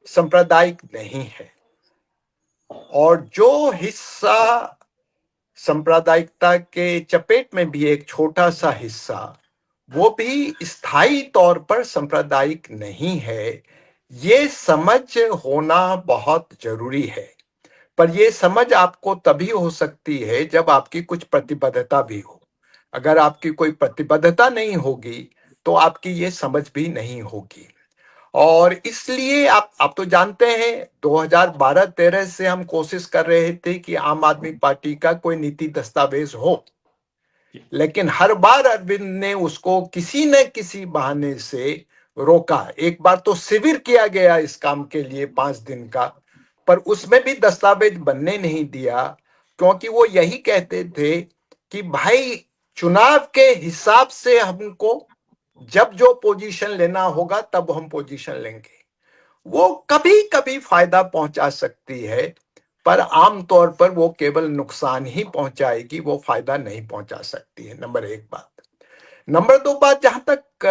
सांप्रदायिक नहीं है, और जो हिस्सा सांप्रदायिकता के चपेट में भी एक छोटा सा हिस्सा, वो भी स्थायी तौर पर सांप्रदायिक नहीं है। ये समझ होना बहुत जरूरी है। पर ये समझ आपको तभी हो सकती है जब आपकी कुछ प्रतिबद्धता भी हो। अगर आपकी कोई प्रतिबद्धता नहीं होगी तो आपकी ये समझ भी नहीं होगी। और इसलिए आप तो जानते हैं 2012-13 से हम कोशिश कर रहे थे कि आम आदमी पार्टी का कोई नीति दस्तावेज हो, लेकिन हर बार अरविंद ने उसको किसी न किसी बहाने से रोका। एक बार तो शिविर किया गया इस काम के लिए 5 दिन का, पर उसमें भी दस्तावेज बनने नहीं दिया, क्योंकि वो यही कहते थे कि भाई चुनाव के हिसाब से हमको जब जो पोजीशन लेना होगा तब हम पोजीशन लेंगे। वो कभी कभी फायदा पहुंचा सकती है, पर आमतौर पर वो केवल नुकसान ही पहुंचाएगी, वो फायदा नहीं पहुंचा सकती है। नंबर 1 बात। नंबर 2 बात, जहां तक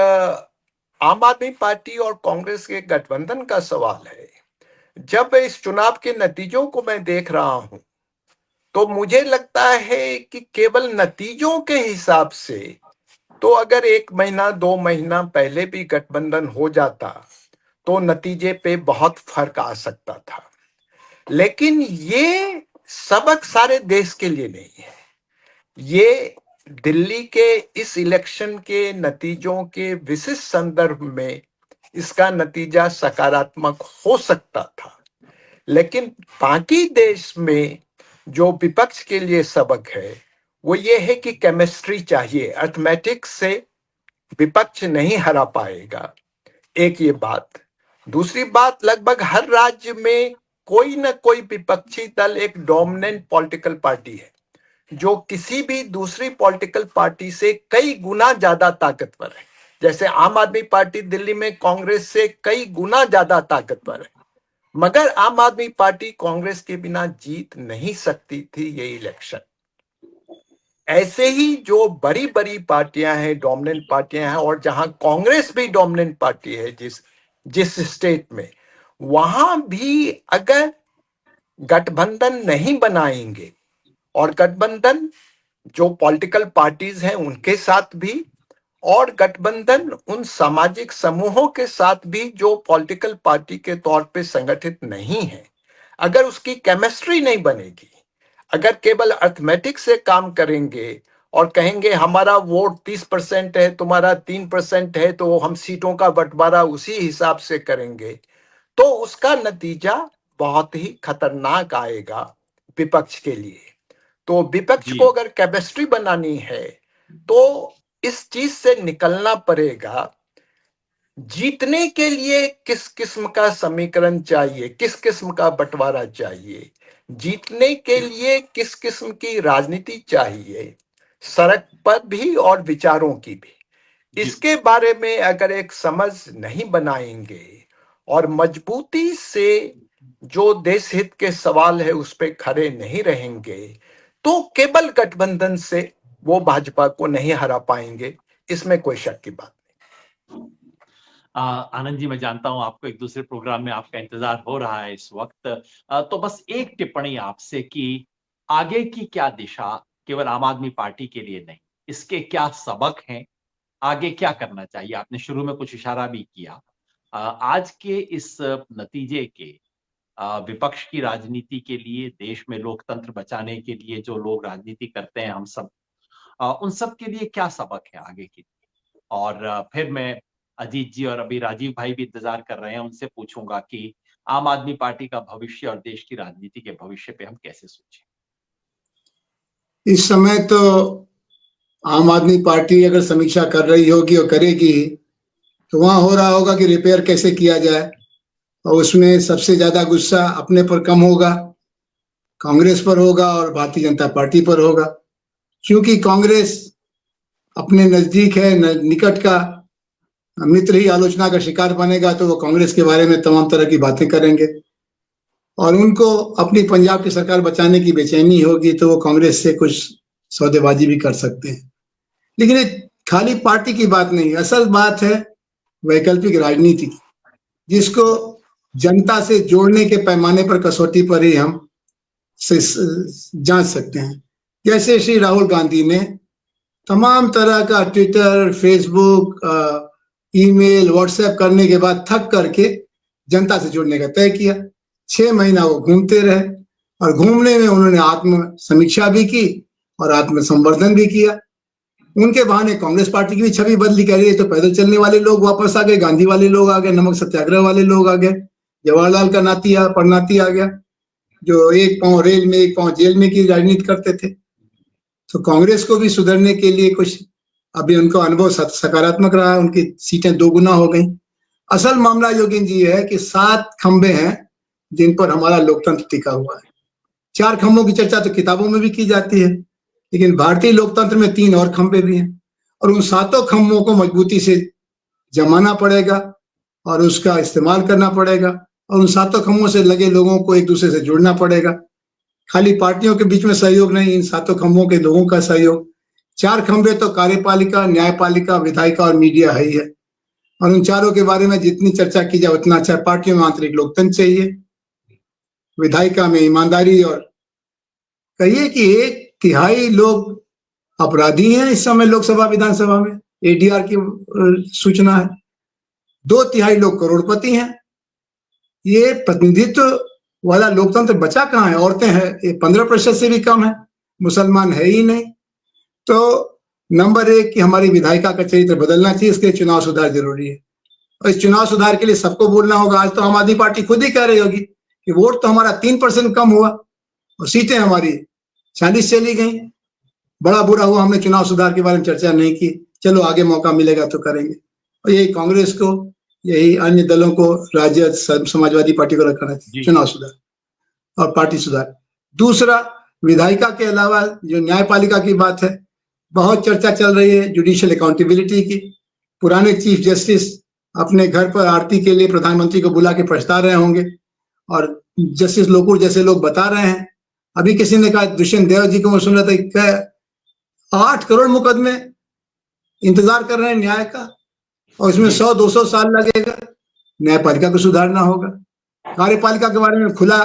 आम आदमी पार्टी और कांग्रेस के गठबंधन का सवाल है, जब इस चुनाव के नतीजों को मैं देख रहा हूं तो मुझे लगता है कि केवल नतीजों के हिसाब से तो अगर 1 महीना 2 महीना पहले भी गठबंधन हो जाता तो नतीजे पे बहुत फर्क आ सकता था। लेकिन ये सबक सारे देश के लिए नहीं है। ये दिल्ली के इस इलेक्शन के नतीजों के विशिष्ट संदर्भ में इसका नतीजा सकारात्मक हो सकता था। लेकिन बाकी देश में जो विपक्ष के लिए सबक है वो ये है कि केमिस्ट्री चाहिए, अर्थमेटिक्स से विपक्ष नहीं हरा पाएगा। एक ये बात। दूसरी बात, लगभग हर राज्य में कोई ना कोई विपक्षी दल एक डोमिनेंट पॉलिटिकल पार्टी है जो किसी भी दूसरी पॉलिटिकल पार्टी से कई गुना ज्यादा ताकतवर है। जैसे आम आदमी पार्टी दिल्ली में कांग्रेस से कई गुना ज्यादा ताकतवर है, मगर आम आदमी पार्टी कांग्रेस के बिना जीत नहीं सकती थी ये इलेक्शन। ऐसे ही जो बड़ी बड़ी पार्टियां हैं, डोमिनेंट पार्टियां हैं, और जहां कांग्रेस भी डोमिनेंट पार्टी है जिस स्टेट में, वहां भी अगर गठबंधन नहीं बनाएंगे, और गठबंधन जो पॉलिटिकल पार्टीज हैं उनके साथ भी, और गठबंधन उन सामाजिक समूहों के साथ भी जो पॉलिटिकल पार्टी के तौर पे संगठित नहीं है, अगर उसकी केमिस्ट्री नहीं बनेगी, अगर केवल अर्थमेटिक से काम करेंगे और कहेंगे हमारा वोट 30% है, तुम्हारा 3% है, तो हम सीटों का बंटवारा उसी हिसाब से करेंगे, तो उसका नतीजा बहुत ही खतरनाक आएगा विपक्ष के लिए। तो विपक्ष को अगर केमिस्ट्री बनानी है तो इस चीज से निकलना पड़ेगा, जीतने के लिए किस किस्म का समीकरण चाहिए, किस किस्म का बंटवारा चाहिए, जीतने के लिए किस किस्म की राजनीति चाहिए, सड़क पर भी और विचारों की भी। इसके बारे में अगर एक समझ नहीं बनाएंगे और मजबूती से जो देश हित के सवाल है उस पर खड़े नहीं रहेंगे, तो केवल गठबंधन से वो भाजपा को नहीं हरा पाएंगे, इसमें कोई शक की बात नहीं। आनंद जी, मैं जानता हूं आपको एक दूसरे प्रोग्राम में आपका इंतजार हो रहा है इस वक्त। तो बस एक टिप्पणी आपसे कि आगे की क्या दिशा, केवल आम आदमी पार्टी के लिए नहीं, इसके क्या सबक हैं, आगे क्या करना चाहिए? आपने शुरू में कुछ इशारा भी किया। आज के इस नतीजे के विपक्ष की राजनीति के लिए, देश में लोकतंत्र बचाने के लिए जो लोग राजनीति करते हैं, हम सब, उन सब के लिए क्या सबक है आगे के लिए? और फिर मैं अजीत जी और अभी राजीव भाई भी इंतजार कर रहे हैं, उनसे पूछूंगा कि आम आदमी पार्टी का भविष्य और देश की राजनीति के भविष्य पे हम कैसे सोचें। इस समय तो आम आदमी पार्टी अगर समीक्षा कर रही होगी और करेगी तो वहां हो रहा होगा कि रिपेयर कैसे किया जाए, और उसमें सबसे ज्यादा गुस्सा अपने पर कम होगा, कांग्रेस पर होगा और भारतीय जनता पार्टी पर होगा। क्योंकि कांग्रेस अपने नजदीक है, निकट का मित्र ही आलोचना का शिकार बनेगा, तो वो कांग्रेस के बारे में तमाम तरह की बातें करेंगे, और उनको अपनी पंजाब की सरकार बचाने की बेचैनी होगी, तो वो कांग्रेस से कुछ सौदेबाजी भी कर सकते हैं। लेकिन ये खाली पार्टी की बात नहीं, असल बात है वैकल्पिक राजनीति की, जिसको जनता से जोड़ने के पैमाने पर, कसौटी पर ही हम जांच सकते हैं। जैसे श्री राहुल गांधी ने तमाम तरह का ट्विटर, फेसबुक, ईमेल, व्हाट्सएप करने के बाद थक करके जनता से जुड़ने का तय किया। 6 महीना वो घूमते रहे, और घूमने में उन्होंने आत्म समीक्षा भी की और आत्म संवर्धन भी किया। उनके बहाने कांग्रेस पार्टी की भी छवि बदली। कह रही है तो पैदल चलने वाले लोग वापस आ गए, गांधी वाले लोग आ गए, नमक सत्याग्रह वाले लोग आ गए, जवाहरलाल का नाती परनाती आ गया, जो एक पांव रेल में एक पांव जेल में की राजनीति करते थे। तो कांग्रेस को भी सुधरने के लिए कुछ, अभी उनका अनुभव सकारात्मक रहा, उनकी सीटें 2 गुना हो गई। असल मामला योगेंद्र जी है कि 7 खंबे हैं जिन पर हमारा लोकतंत्र टिका हुआ है। 4 खंभों की चर्चा तो किताबों में भी की जाती है, लेकिन भारतीय लोकतंत्र में 3 और खंबे भी हैं, और उन 7 खंभों को मजबूती से जमाना पड़ेगा और उसका इस्तेमाल करना पड़ेगा, और उन 7 खंभों से लगे लोगों को एक दूसरे से जुड़ना पड़ेगा। खाली पार्टियों के बीच में सहयोग नहीं, इन 7 खंभों के लोगों का सहयोग। 4 खंभे तो कार्यपालिका, न्यायपालिका, विधायिका और मीडिया है ही है, और उन चारों के बारे में जितनी चर्चा की जाए उतना अच्छा। पार्टियों में आंतरिक लोकतंत्र चाहिए, विधायिका में ईमानदारी, और कहिए कि 1/3 लोग अपराधी हैं इस समय लोकसभा विधानसभा में, एडीआर की सूचना है। 2/3 लोग करोड़पति हैं। ये प्रतिनिधित्व वाला लोकतंत्र बचा कहाँ है? औरतें हैं, ये 15% से भी कम है, मुसलमान है ही नहीं। तो नंबर 1 कि हमारी विधायिका का चरित्र बदलना चाहिए, इसके लिए चुनाव सुधार जरूरी है। और इस चुनाव सुधार के लिए सबको बोलना होगा। आज तो आम आदमी पार्टी खुद ही कह रही होगी कि वोट तो हमारा 3% कम हुआ और सीटें हमारी 40 चली गई। बड़ा बुरा हुआ हमने चुनाव सुधार के बारे में चर्चा नहीं की, चलो आगे मौका मिलेगा तो करेंगे। और यही कांग्रेस को, यही अन्य दलों को, राजद, समाजवादी पार्टी को रखना चाहिए, चुनाव सुधार और पार्टी सुधार। दूसरा, विधायिका के अलावा जो न्यायपालिका की बात है, बहुत चर्चा चल रही है जुडिशियल अकाउंटेबिलिटी की। पुराने चीफ जस्टिस अपने घर पर आरती के लिए प्रधानमंत्री को बुला के पछता रहे होंगे, और जस्टिस लोकुर जैसे लोग बता रहे हैं। अभी किसी ने कहा, दुष्यंत देव जी को मैं सुन रहा था, 8 करोड़ मुकदमे इंतजार कर रहे हैं न्याय का, और इसमें 100-200 साल लगेगा। न्यायपालिका को सुधारना होगा। कार्यपालिका के बारे में खुला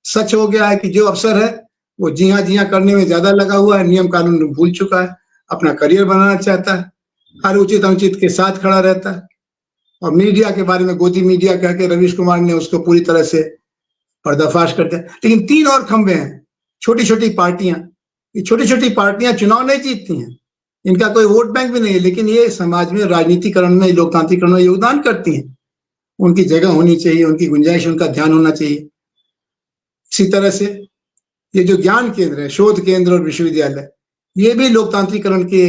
सच हो गया है कि जो अफसर है वो जी हाँ करने में ज्यादा लगा हुआ है, नियम कानून भूल चुका है, अपना करियर बनाना चाहता है, हर उचित अनुचित के साथ खड़ा रहता है। और मीडिया के बारे में गोदी मीडिया कह के रवीश कुमार ने उसको पूरी तरह से पर्दाफाश कर दिया। लेकिन 3 और खंबे हैं, छोटी छोटी पार्टियां। ये छोटी छोटी पार्टियां चुनाव नहीं जीतती हैं, इनका कोई वोट बैंक भी नहीं है, लेकिन ये समाज में राजनीतिकरण में, लोकतांत्रिकरण में योगदान करती हैं। उनकी जगह होनी चाहिए, उनकी गुंजाइश, उनका ध्यान होना चाहिए। इसी तरह से ये जो ज्ञान केंद्र है, शोध केंद्र और विश्वविद्यालय, ये भी लोकतांत्रिकरण के,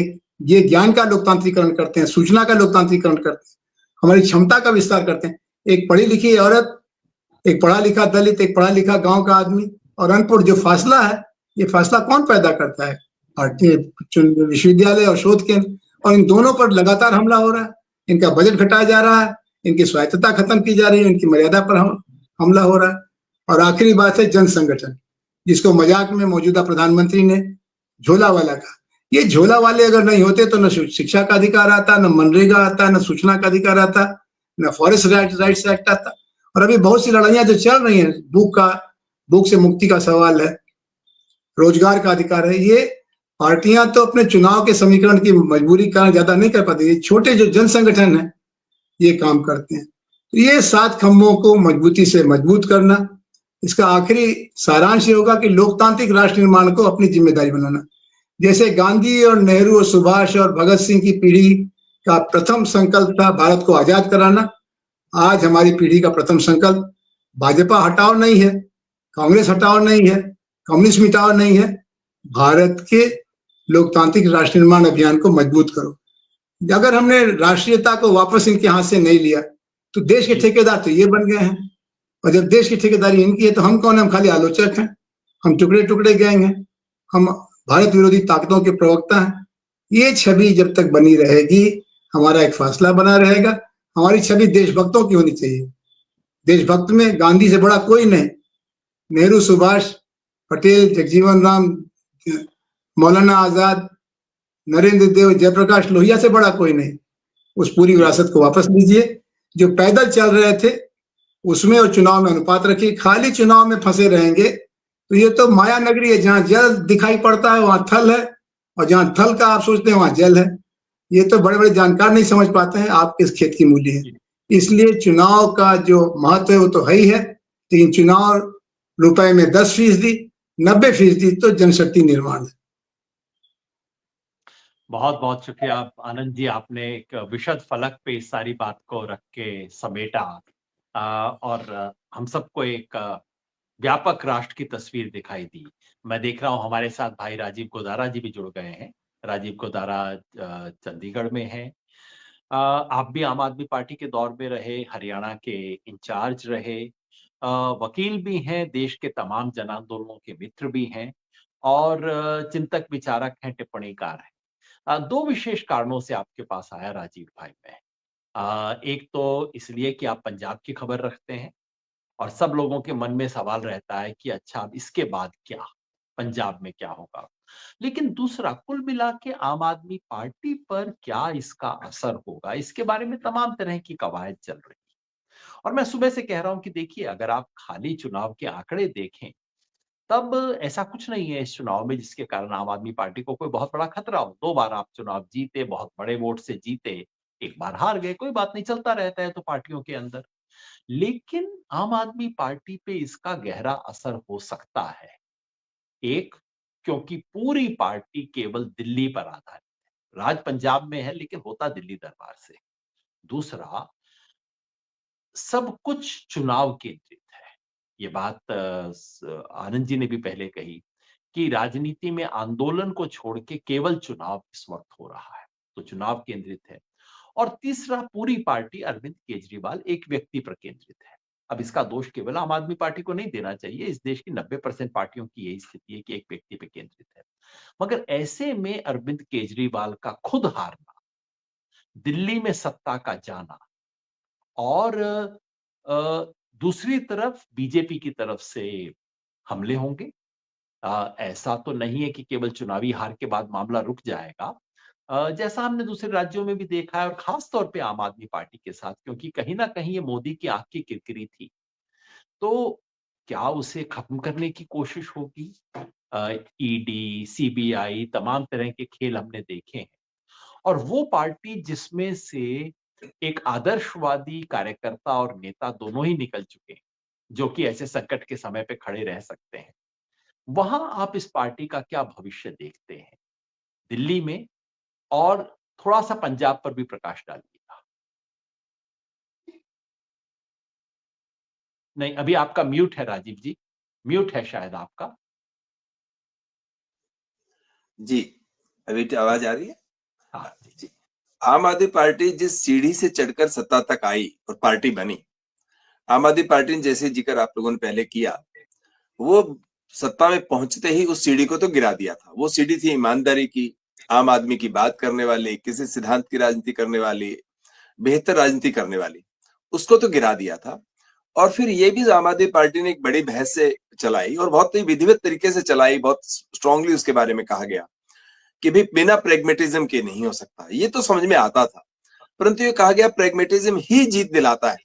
ये ज्ञान का लोकतांत्रिकरण करते हैं, सूचना का लोकतांत्रिकरण करते हैं, हमारी क्षमता का विस्तार करते हैं। एक पढ़ी लिखी औरत, एक पढ़ा लिखा दलित, एक पढ़ा लिखा गांव का आदमी और अनपढ़, जो फासला है, ये फासला कौन पैदा करता है? विश्वविद्यालय और शोध केंद्र। और इन दोनों पर लगातार हमला हो रहा है, इनका बजट घटाया जा रहा है, इनकी स्वायत्तता खत्म की जा रही है, इनकी मर्यादा पर हमला हो रहा है। और आखिरी बात है जन संगठन, जिसको मजाक में मौजूदा प्रधानमंत्री ने झोला वाला कहा। ये झोला वाले अगर नहीं होते तो न शिक्षा का अधिकार आता, न मनरेगा आता, न सूचना का अधिकार आता, न फॉरेस्ट राइट्स एक्ट आता। और अभी बहुत सी लड़ाइयां जो चल रही हैं, भूख से मुक्ति का सवाल है, रोजगार का अधिकार है, ये पार्टियां तो अपने चुनाव के समीकरण की मजबूरी कारण ज्यादा नहीं कर पाती। छोटे जो जन संगठन है ये काम करते हैं। तो ये 7 खंभों को मजबूती से मजबूत करना, इसका आखिरी सारांश ये होगा कि लोकतांत्रिक राष्ट्र निर्माण को अपनी जिम्मेदारी बनाना। जैसे गांधी और नेहरू और सुभाष और भगत सिंह की पीढ़ी का प्रथम संकल्प था भारत को आजाद कराना, आज हमारी पीढ़ी का प्रथम संकल्प भाजपा हटाओ नहीं है, कांग्रेस हटाओ नहीं है, कम्युनिस्ट मिटाओ नहीं है, भारत के लोकतांत्रिक राष्ट्र निर्माण अभियान को मजबूत करो। अगर हमने राष्ट्रीयता को वापस इनके हाथ से नहीं लिया तो देश के ठेकेदार तो ये बन गए हैं, और जब देश की ठेकेदारी इनकी है तो हम कौन है? हम खाली आलोचक हैं, हम टुकड़े टुकड़े गैंग हैं, हम भारत विरोधी ताकतों के प्रवक्ता हैं। ये छवि जब तक बनी रहेगी, हमारा एक फासला बना रहेगा। हमारी छवि देशभक्तों की होनी चाहिए। देशभक्त में गांधी से बड़ा कोई नहीं, नेहरू, सुभाष, पटेल, जगजीवन राम, मौलाना आजाद, नरेंद्र देव, जयप्रकाश लोहिया से बड़ा कोई नहीं। उस पूरी विरासत को वापस लीजिए। जो पैदल चल रहे थे उसमें और चुनाव में अनुपात रखिए। खाली चुनाव में फंसे रहेंगे तो ये तो माया नगरी है, जहां जल दिखाई पड़ता है वहां थल है, और जहां थल का आप सोचते हैं वहां जल है। ये तो बड़े बड़े जानकार नहीं समझ पाते हैं आप किस खेत की मूली है। इसलिए चुनाव का जो महत्व है वो तो है ही है, लेकिन चुनाव रुपए में 10%, 90% तो जनशक्ति निर्माण है। बहुत बहुत शुक्रिया आनंद जी, आपने एक विशद फलक पे इस सारी बात को रख के समेटा और हम सबको एक व्यापक राष्ट्र की तस्वीर दिखाई दी। मैं देख रहा हूँ हमारे साथ भाई राजीव गोदारा जी भी जुड़ गए हैं। राजीव गोदारा चंडीगढ़ में हैं। आप भी आम आदमी पार्टी के दौर में रहे, हरियाणा के इंचार्ज रहे, वकील भी हैं, देश के तमाम जन आंदोलनों के मित्र भी हैं और चिंतक विचारक हैं, टिप्पणीकार हैं। 2 विशेष कारणों से आपके पास आया राजीव भाई मैं। एक तो इसलिए कि आप पंजाब की खबर रखते हैं और सब लोगों के मन में सवाल रहता है कि अच्छा अब इसके बाद क्या, पंजाब में क्या होगा। लेकिन दूसरा, कुल मिला के आम आदमी पार्टी पर क्या इसका असर होगा, इसके बारे में तमाम तरह की कवायद चल रही है। और मैं सुबह से कह रहा हूं कि देखिए, अगर आप खाली चुनाव के आंकड़े देखें तब ऐसा कुछ नहीं है इस चुनाव में जिसके कारण आम आदमी पार्टी को कोई बहुत बड़ा खतरा हो। 2 बार आप चुनाव जीते, बहुत बड़े वोट से जीते, एक बार हार गए, कोई बात नहीं, चलता रहता है तो पार्टियों के अंदर। लेकिन आम आदमी पार्टी पे इसका गहरा असर हो सकता है। एक, क्योंकि पूरी पार्टी केवल दिल्ली पर आधारित है, राज पंजाब में है लेकिन होता दिल्ली दरबार से। दूसरा, सब कुछ चुनाव केंद्रित है। ये बात आनंद जी ने भी पहले कही कि राजनीति में आंदोलन को छोड़ के केवल चुनाव इस वक्त हो रहा है, तो चुनाव केंद्रित है। और तीसरा, पूरी पार्टी अरविंद केजरीवाल एक व्यक्ति पर केंद्रित है। अब इसका दोष केवल आम आदमी पार्टी को नहीं देना चाहिए, इस देश की 90% पार्टियों की यही स्थिति है कि एक व्यक्ति पे केंद्रित है। मगर ऐसे में अरविंद केजरीवाल का खुद हारना, दिल्ली में सत्ता का जाना और दूसरी तरफ बीजेपी की तरफ से हमले होंगे। ऐसा तो नहीं है कि केवल चुनावी हार के बाद मामला रुक जाएगा। जैसा हमने दूसरे राज्यों में भी देखा है और खास तौर पे आम आदमी पार्टी के साथ, क्योंकि कहीं न कहीं ये मोदी की आँख की किरकिरी थी। तो क्या उसे खत्म करने की कोशिश होगी? ईडी, सीबीआई तमाम तरह के खेल हमने देखे हैं और वो पार्टी जिसमें से एक आदर्शवादी कार्यकर्ता और नेता दोनों ही निकल चुके हैं, जो कि ऐसे संकट के समय पे खड़े रह सकते हैं। वहां आप इस पार्टी का क्या भविष्य देखते हैं? दिल्ली में और थोड़ा-सा पंजाब पर भी प्रकाश डालिएगा। नहीं, अभी आपका म्यूट है राजीव जी, म्यूट है शायद आपका। जी, अभी आवाज आ रही है? हाँ जी। आम आदमी पार्टी जिस सीढ़ी से चढ़कर सत्ता तक आई और पार्टी बनी, आम आदमी पार्टी ने जैसे जिक्र आप लोगों ने पहले किया, वो सत्ता में पहुंचते ही उस सीढ़ी को तो गिरा दिया था। वो सीढ़ी थी ईमानदारी की, आम आदमी की बात करने वाली, किसी सिद्धांत की राजनीति करने वाली, बेहतर राजनीति करने वाली, उसको तो गिरा दिया था। और फिर ये भी आम आदमी पार्टी ने एक बड़ी बहस से चलाई और बहुत ही विधिवत तरीके से चलाई, बहुत स्ट्रांगली उसके बारे में कहा गया कि भी बिना प्रेगमेटिज्म के नहीं हो सकता। ये तो समझ में आता था, परंतु ये कहा गया प्रेगमेटिज्म ही जीत दिलाता है।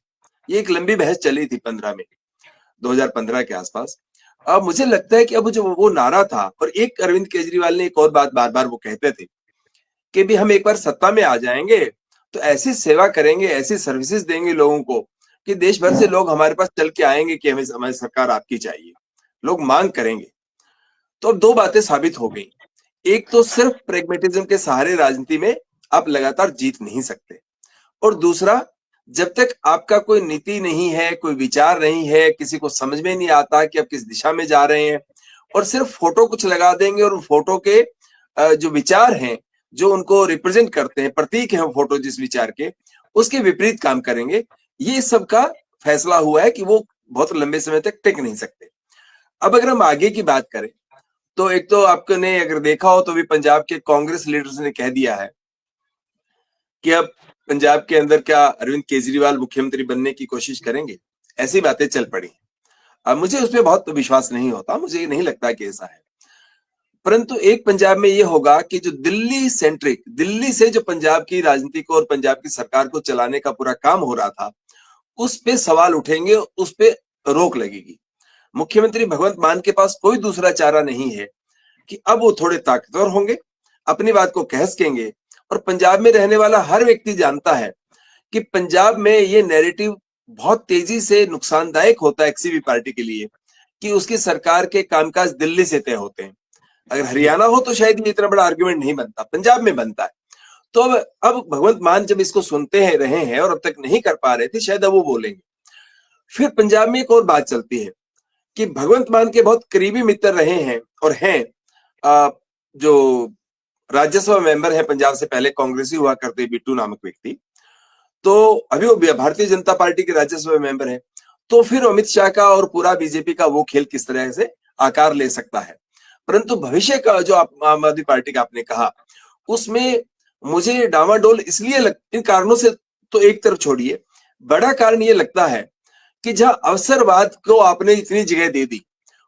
ये एक लंबी बहस चली थी 2015 के आसपास। अब मुझे लगता है कि अब जो वो नारा था, और एक अरविंद केजरीवाल ने एक और बात बार बार वो कहते थे कि भी हम एक बार सत्ता में आ जाएंगे तो ऐसी सेवा करेंगे, ऐसी सर्विसेज देंगे लोगों को कि देश भर से लोग हमारे पास चल के आएंगे कि हमें हमारी सरकार आपकी चाहिए, लोग मांग करेंगे। तो दो बातें साबित हो गई। एक तो सिर्फ प्रेगमेटिज्म के सहारे राजनीति में आप लगातार जीत नहीं सकते, और दूसरा, जब तक आपका कोई नीति नहीं है, कोई विचार नहीं है, किसी को समझ में नहीं आता कि आप किस दिशा में जा रहे हैं, और सिर्फ फोटो कुछ लगा देंगे और उन फोटो के जो विचार हैं, जो उनको रिप्रेजेंट करते हैं, प्रतीक है वो फोटो जिस विचार के, उसके विपरीत काम करेंगे। ये सबका फैसला हुआ है कि वो बहुत लंबे समय तक टिक नहीं सकते। अब अगर हम आगे की बात करें तो एक तो आपने अगर देखा हो तो भी पंजाब के कांग्रेस लीडर्स ने कह दिया है कि अब पंजाब के अंदर क्या अरविंद केजरीवाल मुख्यमंत्री बनने की कोशिश करेंगे, ऐसी बातें चल पड़ी। अब मुझे उस पर बहुत विश्वास नहीं होता, मुझे नहीं लगता कि ऐसा है। परंतु एक पंजाब में ये होगा कि जो दिल्ली सेंट्रिक, दिल्ली से जो पंजाब की राजनीति को और पंजाब की सरकार को चलाने का पूरा काम हो रहा था, उस पे सवाल उठेंगे, उस पे रोक लगेगी। मुख्यमंत्री भगवंत मान के पास कोई दूसरा चारा नहीं है कि अब वो थोड़े ताकतवर होंगे, अपनी बात को कह सकेंगे। और पंजाब में रहने वाला हर व्यक्ति जानता है कि पंजाब में ये नैरेटिव बहुत तेजी से नुकसानदायक होता है किसी भी पार्टी के लिए कि उसकी सरकार के कामकाज दिल्ली से तय होते हैं। अगर हरियाणा हो तो शायद ये इतना बड़ा आर्गुमेंट नहीं बनता, पंजाब में बनता है। तो अब भगवंत मान जब इसको सुनते हैं रहे हैं और अब तक नहीं कर पा रहे थे, शायद अब वो बोलेंगे। फिर पंजाब में एक और बात चलती है कि भगवंत मान के बहुत करीबी मित्र रहे हैं और हैं जो राज्यसभा मेंबर है पंजाब से, पहले कांग्रेसी हुआ करते बिट्टू नामक व्यक्ति, तो अभी वो भारतीय जनता पार्टी के राज्यसभा मेंबर है। तो फिर अमित शाह का और पूरा बीजेपी का वो खेल किस तरह से आकार ले सकता है। परंतु भविष्य का जो आम आदमी पार्टी का आपने कहा, उसमें मुझे डामाडोल इसलिए इन कारणों से तो एक तरफ छोड़िए, बड़ा कारण ये लगता है कि जहां अवसरवाद को आपने इतनी जगह दे दी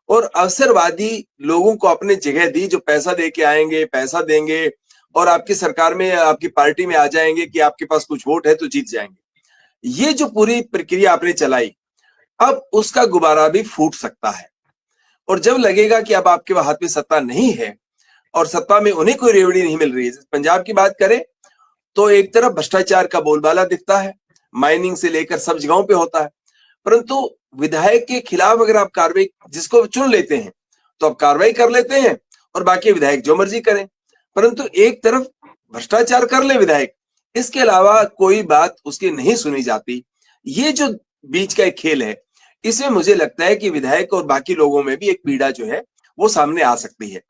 और अवसरवादी लोगों को आपने जगह दी जो पैसा दे के आएंगे, पैसा देंगे और आपकी सरकार में, आपकी पार्टी में आ जाएंगे कि आपके पास कुछ वोट है तो जीत जाएंगे, ये जो पूरी प्रक्रिया आपने चलाई, अब उसका गुब्बारा भी फूट सकता है। और जब लगेगा कि अब आपके हाथ में सत्ता नहीं है और सत्ता में उन्हें कोई रेवड़ी नहीं मिल रही है, पंजाब की बात करें तो एक तरफ भ्रष्टाचार का बोलबाला दिखता है, माइनिंग से लेकर सब जगहों पे होता है, परंतु विधायक के खिलाफ अगर आप कार्रवाई, जिसको चुन लेते हैं तो आप कार्रवाई कर लेते हैं और बाकी विधायक जो मर्जी करें, परंतु एक तरफ भ्रष्टाचार कर ले विधायक, इसके अलावा कोई बात उसकी नहीं सुनी जाती। ये जो बीच का एक खेल है, इसमें मुझे लगता है कि विधायक और बाकी लोगों में भी एक पीड़ा जो है वो सामने आ सकती है।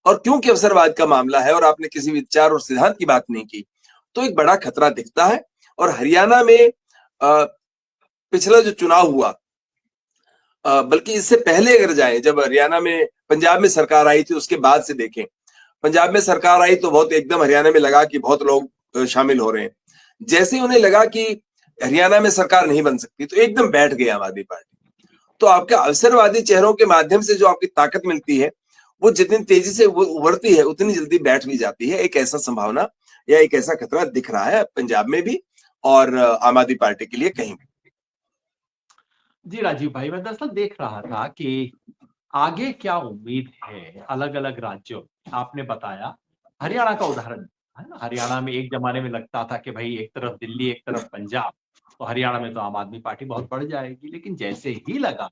और क्योंकि अवसरवाद का मामला है और आपने किसी विचार और सिद्धांत की बात नहीं की, तो एक बड़ा खतरा दिखता है। और हरियाणा में पिछला जो चुनाव हुआ, बल्कि इससे पहले अगर जाएं, जब हरियाणा में पंजाब में सरकार आई थी, उसके बाद से देखें, पंजाब में सरकार आई तो बहुत एकदम हरियाणा में लगा कि बहुत लोग शामिल हो रहे हैं। जैसे ही उन्हें लगा कि हरियाणा में सरकार नहीं बन सकती तो एकदम बैठ गई आम आदमी पार्टी। तो आपके अवसरवादी चेहरों के माध्यम से जो आपकी ताकत मिलती है, वो जितनी तेजी से उभरती है उतनी जल्दी बैठ भी जाती है। एक ऐसा संभावना या एक ऐसा खतरा दिख रहा है पंजाब में भी और आम आदमी पार्टी के लिए कहीं भी। जी राजीव भाई, मैं दरअसल देख रहा था कि आगे क्या उम्मीद है अलग अलग राज्यों। आपने बताया हरियाणा का उदाहरण है ना, हरियाणा में एक जमाने में लगता था कि भाई एक तरफ दिल्ली एक तरफ पंजाब, तो हरियाणा में तो आम आदमी पार्टी बहुत बढ़ जाएगी। लेकिन जैसे ही लगा,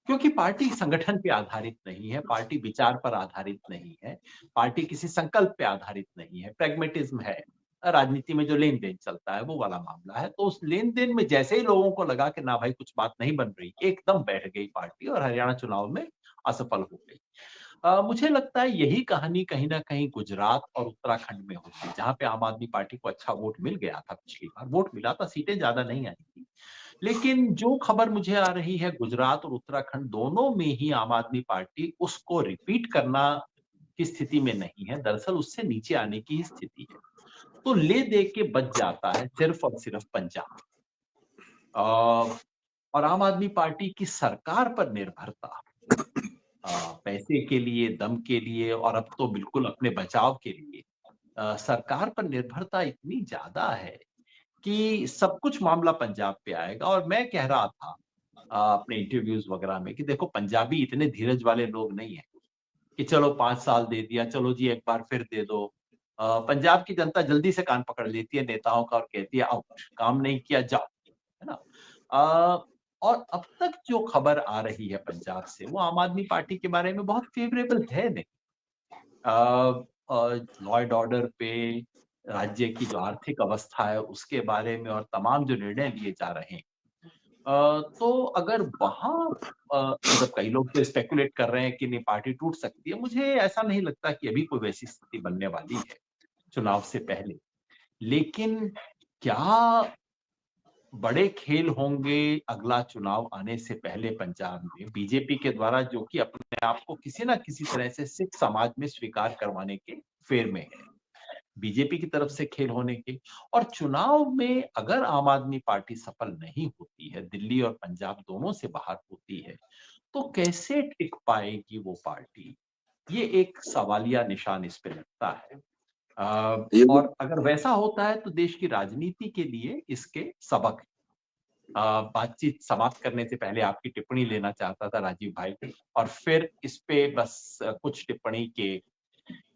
क्योंकि पार्टी संगठन पे आधारित नहीं है, पार्टी विचार पर आधारित नहीं है, पार्टी किसी संकल्प पे आधारित नहीं है, प्रैग्मेटिज्म है, राजनीति में जो लेन देन चलता है वो वाला मामला है। तो उस लेन देन में जैसे ही लोगों को लगा कि ना भाई कुछ बात नहीं बन रही, एकदम बैठ गई पार्टी और हरियाणा चुनाव में असफल हो गई। मुझे लगता है यही कहानी कहीं ना कहीं गुजरात और उत्तराखंड में होती है, जहां पे आम आदमी पार्टी को अच्छा वोट मिल गया था। पिछली बार वोट मिला था, सीटें ज्यादा नहीं आई थी। लेकिन जो खबर मुझे आ रही है, गुजरात और उत्तराखंड दोनों में ही आम आदमी पार्टी उसको रिपीट करना की स्थिति में नहीं है, दरअसल उससे नीचे आने की ही स्थिति है। तो ले दे के बच जाता है सिर्फ और सिर्फ पंजाब। और आम आदमी पार्टी की सरकार पर निर्भरता, पैसे के लिए, दम के लिए और अब तो बिल्कुल अपने बचाव के लिए सरकार पर निर्भरता इतनी ज्यादा है कि सब कुछ मामला पंजाब पे आएगा। और मैं कह रहा था अपने इंटरव्यूज वगैरह में कि देखो, पंजाबी इतने धीरज वाले लोग नहीं है कि चलो 5 साल दे दिया, चलो जी एक बार फिर दे दो। पंजाब की जनता जल्दी से कान पकड़ लेती है नेताओं का और कहती है आउट, काम नहीं किया जाओ, है ना। और अब तक जो खबर आ रही है पंजाब से, वो आम आदमी पार्टी के बारे में बहुत फेवरेबल है नहीं। लॉ एंड ऑर्डर पे, राज्य की जो आर्थिक अवस्था है उसके बारे में और तमाम जो निर्णय लिए जा रहे हैं, तो अगर वहां मतलब कई लोग तो स्पेकुलेट कर रहे हैं कि नहीं पार्टी टूट सकती है। मुझे ऐसा नहीं लगता कि अभी कोई वैसी स्थिति बनने वाली है चुनाव से पहले। लेकिन क्या बड़े खेल होंगे अगला चुनाव आने से पहले पंजाब में बीजेपी के द्वारा, जो कि अपने आप को किसी ना किसी तरह से सिख समाज में स्वीकार करवाने के फेर में है, बीजेपी की तरफ से खेल होने के। और चुनाव में अगर आम आदमी पार्टी सफल नहीं होती है, दिल्ली और पंजाब दोनों से बाहर होती है, तो कैसे टिक पाएगी वो पार्टी? ये एक सवालिया निशान इस पे लगता है। और अगर वैसा होता है तो देश की राजनीति के लिए इसके सबक है। बातचीत समाप्त करने से पहले आपकी टिप्पणी लेना चाहता था राजीव भाई, और फिर इस पे बस कुछ टिप्पणी के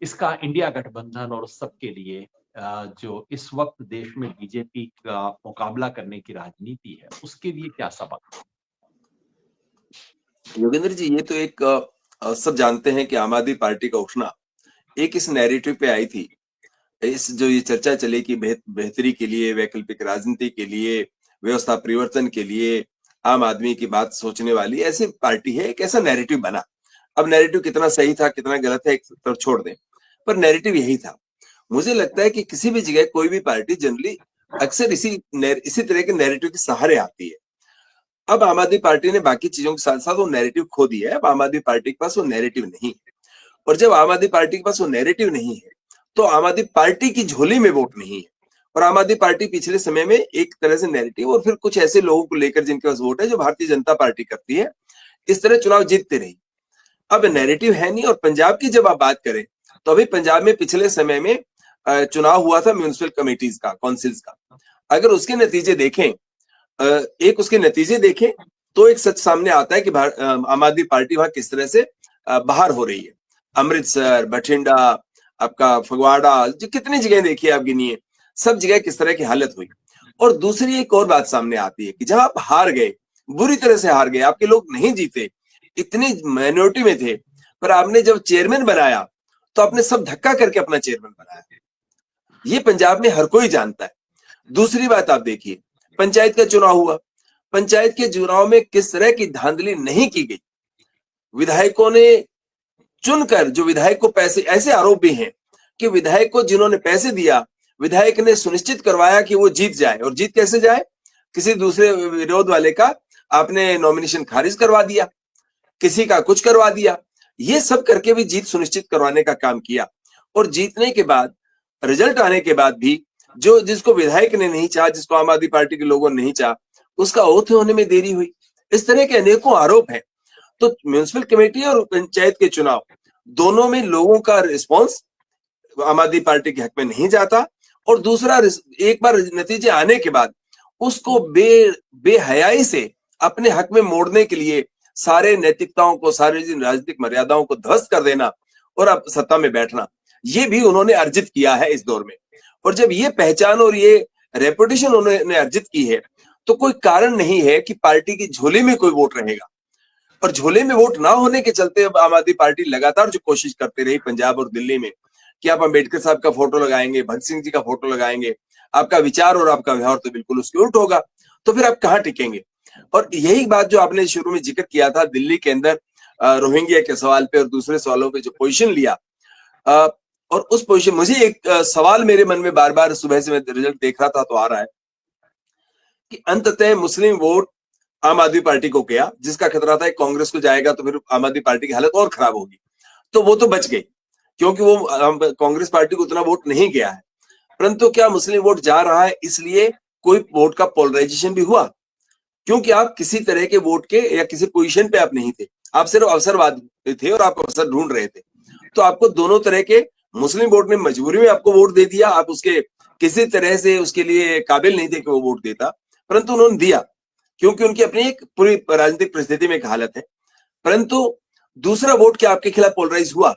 इसका इंडिया गठबंधन और सबके लिए जो इस वक्त देश में बीजेपी का मुकाबला करने की राजनीति है, उसके लिए क्या सबक? योगेंद्र जी, ये तो एक सब जानते हैं कि आम आदमी पार्टी का उठना एक इस नैरेटिव पे आई थी, इस जो ये चर्चा चले कि बेहतरी के लिए, वैकल्पिक राजनीति के लिए, व्यवस्था परिवर्तन के लिए आम आदमी की बात सोचने वाली ऐसी पार्टी है, एक ऐसा नैरेटिव बना। अब नैरेटिव कितना सही था कितना गलत है एक तरफ छोड़ दें, पर नैरेटिव यही था। मुझे लगता है कि किसी भी जगह कोई भी पार्टी जनरली अक्सर इसी तरह के नैरेटिव के सहारे आती है। अब आम आदमी पार्टी ने बाकी चीजों के साथ साथ वो नैरेटिव खो दिया है। अब आम आदमी पार्टी के पास वो नैरेटिव नहीं है, और जब आम आदमी पार्टी के पास वो नैरेटिव नहीं है तो आम आदमी पार्टी की झोली में वोट नहीं है। और आम आदमी पार्टी पिछले समय में एक तरह से नैरेटिव और फिर कुछ ऐसे लोगों को लेकर जिनके पास वोट है, जो भारतीय जनता पार्टी करती है, इस तरह चुनाव जीतते रही। अब नैरेटिव है नहीं। और पंजाब की जब आप बात करें तो अभी पंजाब में पिछले समय में चुनाव हुआ था म्यूनिसिपल कमेटीज का, काउंसिल्स का। अगर उसके नतीजे देखें, उसके नतीजे देखें तो एक सच सामने आता है कि आम आदमी पार्टी वहां किस तरह से बाहर हो रही है। अमृतसर, बठिंडा, आपका फगवाड़ा, जो कितनी जगह देखिए आप गिनिए, सब जगह किस तरह की हालत हुई। और दूसरी एक और बात सामने आती है कि जब आप हार गए, बुरी तरह से हार गए, आपके लोग नहीं जीते, इतनी माइनॉरिटी में थे, पर आपने जब चेयरमैन बनाया तो आपने सब धक्का करके अपना चेयरमैन बनाया। ये पंजाब में हर कोई जानता है। दूसरी बात आप देखिए, पंचायत का चुनाव हुआ, पंचायत के चुनाव में किस तरह की धांधली नहीं की गई। विधायकों ने चुनकर, जो विधायक को पैसे, ऐसे आरोप भी हैं कि विधायक को जिन्होंने पैसे दिया, विधायक ने सुनिश्चित करवाया कि वो जीत जाए। और जीत कैसे जाए? किसी दूसरे विरोध वाले का आपने नॉमिनेशन खारिज करवा दिया, किसी का कुछ करवा दिया। ये सब करके भी जीत सुनिश्चित करवाने का काम किया। और जीतने के बाद, रिजल्ट आने के बाद भी, जो जिसको विधायक ने नहीं चाहा, जिसको आम आदमी पार्टी के लोगों ने नहीं चाहा, उसका ओथ होने में देरी हुई। इस तरह के अनेकों आरोप हैं। तो म्युनिसिपल कमेटी और पंचायत के चुनाव दोनों में लोगों का रिस्पॉन्स आम आदमी पार्टी के हक में नहीं जाता। और दूसरा, एक बार नतीजे आने के बाद उसको बेहयाई से अपने हक में मोड़ने के लिए सारे नैतिकताओं को, सारे राजनीतिक मर्यादाओं को ध्वस्त कर देना और अब सत्ता में बैठना, ये भी उन्होंने अर्जित किया है इस दौर में। और जब ये पहचान और ये रेपुटेशन उन्होंने अर्जित की है, तो कोई कारण नहीं है कि पार्टी की झोली में कोई वोट रहेगा। और झोले में वोट ना होने के चलते अब आम आदमी पार्टी लगातार जो कोशिश करते रही पंजाब और दिल्ली में कि आप अंबेडकर साहब का फोटो लगाएंगे, भगत सिंह जी का फोटो लगाएंगे, आपका विचार और आपका व्यवहार तो बिल्कुल उसके उल्ट होगा, तो फिर आप कहाँ टिकेंगे। और यही बात जो आपने शुरू में जिक्र किया था दिल्ली के अंदर रोहिंग्या के सवाल पे और दूसरे सवालों पे जो पोजीशन लिया, और उस पोजीशन, मुझे एक सवाल मेरे मन में बार बार, सुबह से मैं रिजल्ट देख रहा था तो आ रहा है कि अंततः मुस्लिम वोट आम आदमी पार्टी को गया, जिसका खतरा था कांग्रेस को जाएगा तो फिर आम आदमी पार्टी की हालत और खराब होगी। तो वो तो बच गई, क्योंकि वो कांग्रेस पार्टी को उतना वोट नहीं गया है। परंतु क्या मुस्लिम वोट जा रहा है इसलिए कोई वोट का पोलराइजेशन भी हुआ? क्योंकि आप किसी तरह के वोट के या किसी पोजीशन पे आप नहीं थे, आप सिर्फ अवसरवाद थे और आप अवसर ढूंढ रहे थे। तो आपको दोनों तरह के, मुस्लिम वोट ने मजबूरी में आपको वोट दे दिया, आप उसके किसी तरह से उसके लिए काबिल नहीं थे कि वो वोट देता, परंतु उन्होंने दिया क्योंकि उनकी अपनी एक पूरी राजनीतिक परिस्थिति में एक हालत है। परंतु दूसरा वोट क्या आपके खिलाफ पोलराइज हुआ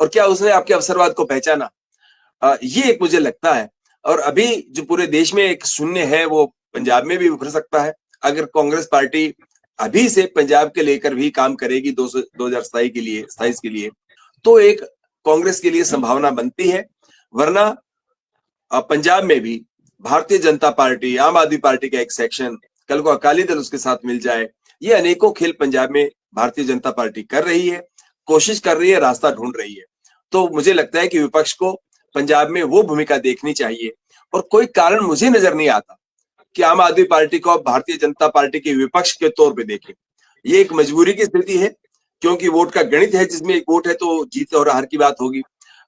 और क्या उसने आपके अवसरवाद को पहचाना? ये एक मुझे लगता है। और अभी जो पूरे देश में एक शून्य है वो पंजाब में भी उभर सकता है अगर कांग्रेस पार्टी अभी से पंजाब के लेकर भी काम करेगी 2027 के लिए, तो एक कांग्रेस के लिए संभावना बनती है। वरना पंजाब में भी भारतीय जनता पार्टी, आम आदमी पार्टी का एक सेक्शन, कल को अकाली दल उसके साथ मिल जाए, ये अनेकों खेल पंजाब में भारतीय जनता पार्टी कर रही है, कोशिश कर रही है, रास्ता ढूंढ रही है। तो मुझे लगता है कि विपक्ष को पंजाब में वो भूमिका देखनी चाहिए। और कोई कारण मुझे नजर नहीं आता कि आम आदमी पार्टी को भारतीय जनता पार्टी के विपक्ष के तौर पे देखें। ये एक मजबूरी की स्थिति है, क्योंकि वोट का गणित है, जिसमें एक वोट है तो जीत और हार की बात होगी।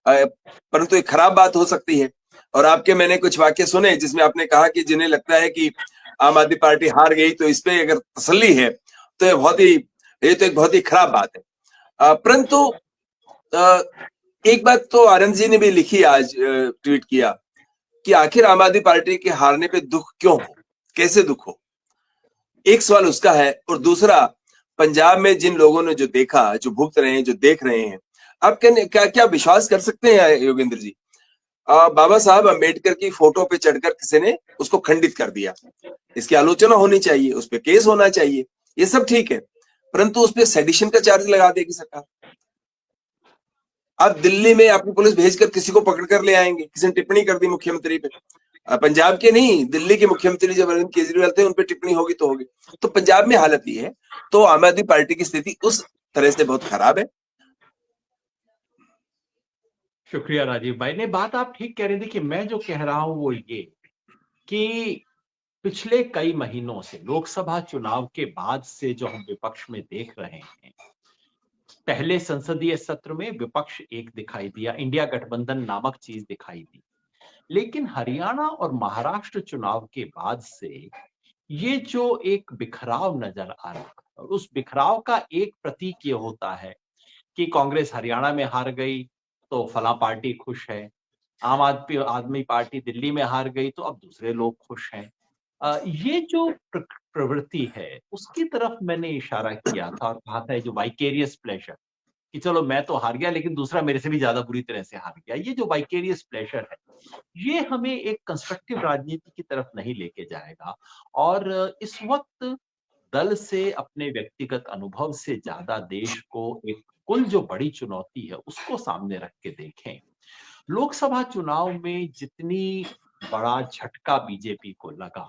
परंतु एक खराब बात हो सकती है। और आपके मैंने कुछ वाक्य सुने जिसमें आपने कहा कि जिन्हें लगता है कि आम आदमी पार्टी हार गई तो इस पे अगर तसल्ली है तो ये तो एक बहुत ही खराब बात है। परंतु एक बात तो आनंद जी ने भी लिखी, आज ट्वीट किया कि आखिर आम आदमी पार्टी के हारने पे दुख क्यों हो, कैसे दुख हो। एक सवाल उसका है। और दूसरा, पंजाब में जिन लोगों ने जो देखा, जो भुगत रहे हैं, जो देख रहे हैं, आप क्या विश्वास कर सकते हैं योगेंद्र जी? बाबा साहब अंबेडकर की फोटो पे चढ़कर किसी ने उसको खंडित कर दिया, इसकी आलोचना होनी चाहिए, उस पर केस होना चाहिए, ये सब ठीक है, परंतु उस पर सेडिशन का चार्ज लगा देगी सरकार। आप दिल्ली में अपनी पुलिस भेजकर किसी को पकड़ कर ले आएंगे, किसी ने टिप्पणी कर दी मुख्यमंत्री पे, पंजाब के नहीं, दिल्ली के मुख्यमंत्री जब अरविंद केजरीवाल थे, उन पे टिप्पणी होगी तो होगी। तो पंजाब में हालत ये है। तो आम आदमी पार्टी की स्थिति उस तरह से बहुत खराब है। शुक्रिया राजीव भाई ने, बात आप ठीक कह रहे थे कि मैं जो कह रहा हूं वो ये कि पिछले कई महीनों से, लोकसभा चुनाव के बाद से जो हम विपक्ष में देख रहे हैं, पहले संसदीय सत्र में विपक्ष एक दिखाई दिया, इंडिया गठबंधन नामक चीज दिखाई दी, लेकिन हरियाणा और महाराष्ट्र चुनाव के बाद से ये जो एक बिखराव नजर आ रहा है, और उस बिखराव का एक प्रतीक ये होता है कि कांग्रेस हरियाणा में हार गई तो फला पार्टी खुश है, आम आदमी पार्टी दिल्ली में हार गई तो अब दूसरे लोग खुश हैं। ये जो प्रवृत्ति है उसकी तरफ मैंने इशारा किया था और कहा था जो वाइकेरियस प्लेजर, कि चलो मैं तो हार गया लेकिन दूसरा मेरे से भी ज्यादा बुरी तरह से हार गया। ये जो वाइकेरियस प्लेजर है, ये हमें एक कंस्ट्रक्टिव राजनीति की तरफ नहीं लेके जाएगा। और इस वक्त दल से अपने व्यक्तिगत अनुभव से ज्यादा देश को एक कुल जो बड़ी चुनौती है उसको सामने रख के देखें। लोकसभा चुनाव में जितनी बड़ा झटका बीजेपी को लगा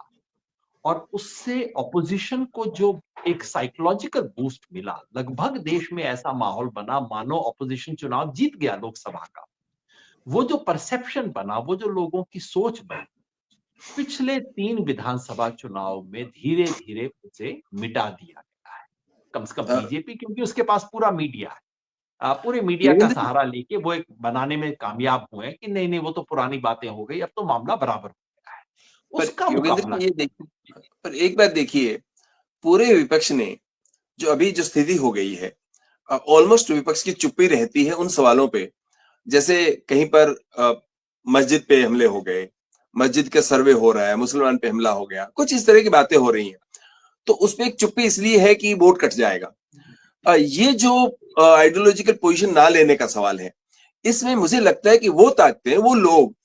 और उससे ऑपोजिशन को जो एक साइकोलॉजिकल बूस्ट मिला, लगभग देश में ऐसा माहौल बना मानो ऑपोजिशन चुनाव जीत गया लोकसभा का। वो जो परसेप्शन बना, वो जो लोगों की सोच बनी, पिछले 3 विधानसभा चुनाव में धीरे धीरे उसे मिटा दिया गया है। कम से कम बीजेपी, क्योंकि उसके पास पूरा मीडिया है, पूरे मीडिया का योगेंद्र सहारा लेके वो एक बनाने में कामयाब हुए कि नहीं नहीं वो तो पुरानी बातें हो गई, अब तो मामला बराबर हो गया है। उसका पर योगेंद्र मुकाबला जी, ये देखिए, पर एक बात देखिए, पूरे विपक्ष ने जो अभी जो स्थिति हो गई है, ऑलमोस्ट विपक्ष की चुप्पी रहती है उन सवालों पे, जैसे कहीं पर मस्जिद पे हमले हो गए, मस्जिद का सर्वे हो रहा है, मुसलमान पे हमला हो गया, कुछ इस तरह की बातें हो रही हैं, तो उस पे एक चुप्पी इसलिए है कि वोट कट जाएगा। ये जो आइडियोलॉजिकल पोजीशन ना लेने का सवाल है, इसमें मुझे लगता है कि वो ताकतें, वो लोग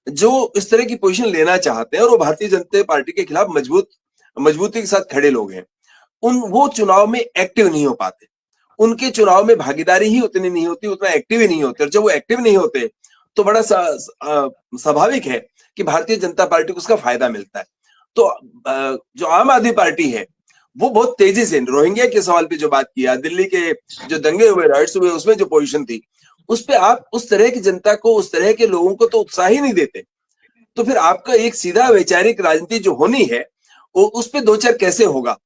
जो इस तरह की पोजीशन लेना चाहते हैं और वो भारतीय जनता पार्टी के खिलाफ मजबूती के साथ खड़े लोग हैं, वो चुनाव में एक्टिव नहीं हो पाते। उनके चुनाव में भागीदारी ही उतनी नहीं होती, उतना एक्टिव ही नहीं होते। और जब वो एक्टिव नहीं होते तो बड़ा स्वाभाविक है कि भारतीय जनता पार्टी को उसका फायदा मिलता है। तो जो आम आदमी पार्टी है वो बहुत तेजी से, रोहिंग्या के सवाल पे जो बात किया, दिल्ली के जो दंगे हुए, राइट्स हुए, उसमें जो पोजीशन थी, उस पे आप उस तरह की जनता को, उस तरह के लोगों को तो उत्साह ही नहीं देते। तो फिर आपका एक सीधा वैचारिक राजनीति जो होनी है वो उस पे दो चार कैसे होगा?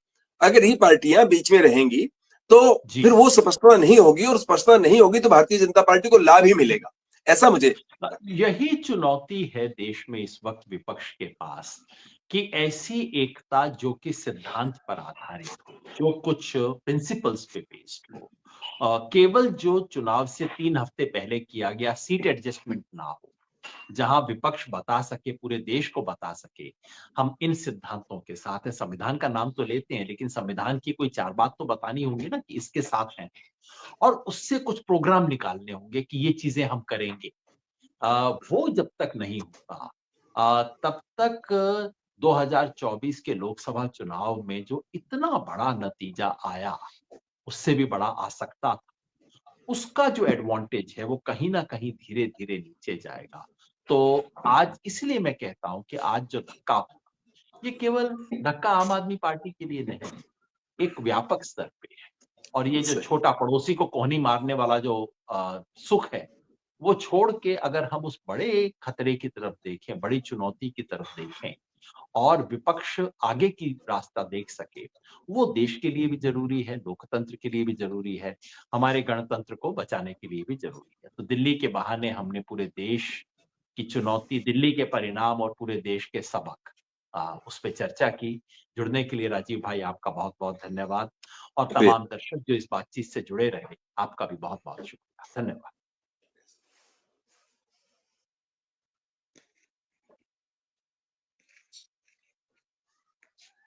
अगर ये पार्टियां बीच में रहेंगी तो फिर वो स्पष्टता नहीं होगी, और स्पष्टता नहीं होगी तो भारतीय जनता पार्टी को लाभ ही मिलेगा, ऐसा मुझे। यही चुनौती है देश में इस वक्त विपक्ष के पास, कि ऐसी एकता जो कि सिद्धांत पर आधारित हो, जो कुछ प्रिंसिपल्स पे बेस्ड हो। केवल जो चुनाव से 3 हफ्ते पहले किया गया सीट एडजस्टमेंट ना हो, जहां विपक्ष बता सके, पूरे देश को बता सके हम इन सिद्धांतों के साथ हैं। संविधान का नाम तो लेते हैं लेकिन संविधान की कोई 4 बात तो बतानी होंगी ना कि इसके साथ हैं, और उससे कुछ प्रोग्राम निकालने होंगे कि ये चीजें हम करेंगे। वो जब तक नहीं होता तब तक 2024 के लोकसभा चुनाव में जो इतना बड़ा नतीजा आया, उससे भी बड़ा आ सकता था, उसका जो एडवांटेज है वो कहीं ना कहीं धीरे धीरे नीचे जाएगा। तो आज इसलिए मैं कहता हूं कि आज जो धक्का हुआ, ये केवल धक्का आम आदमी पार्टी के लिए नहीं, एक व्यापक स्तर पे है। और ये जो छोटा पड़ोसी को कोहनी मारने वाला जो सुख है, वो छोड़ के अगर हम उस बड़े खतरे की तरफ देखें, बड़ी चुनौती की तरफ देखें और विपक्ष आगे की रास्ता देख सके, वो देश के लिए भी जरूरी है, लोकतंत्र के लिए भी जरूरी है, हमारे गणतंत्र को बचाने के लिए भी जरूरी है। तो दिल्ली के बहाने हमने पूरे देश की चुनौती, दिल्ली के परिणाम और पूरे देश के सबक उस पर चर्चा की। जुड़ने के लिए राजीव भाई आपका बहुत बहुत धन्यवाद, और तमाम दर्शक जो इस बातचीत से जुड़े रहे, आपका भी बहुत बहुत शुक्रिया। धन्यवाद।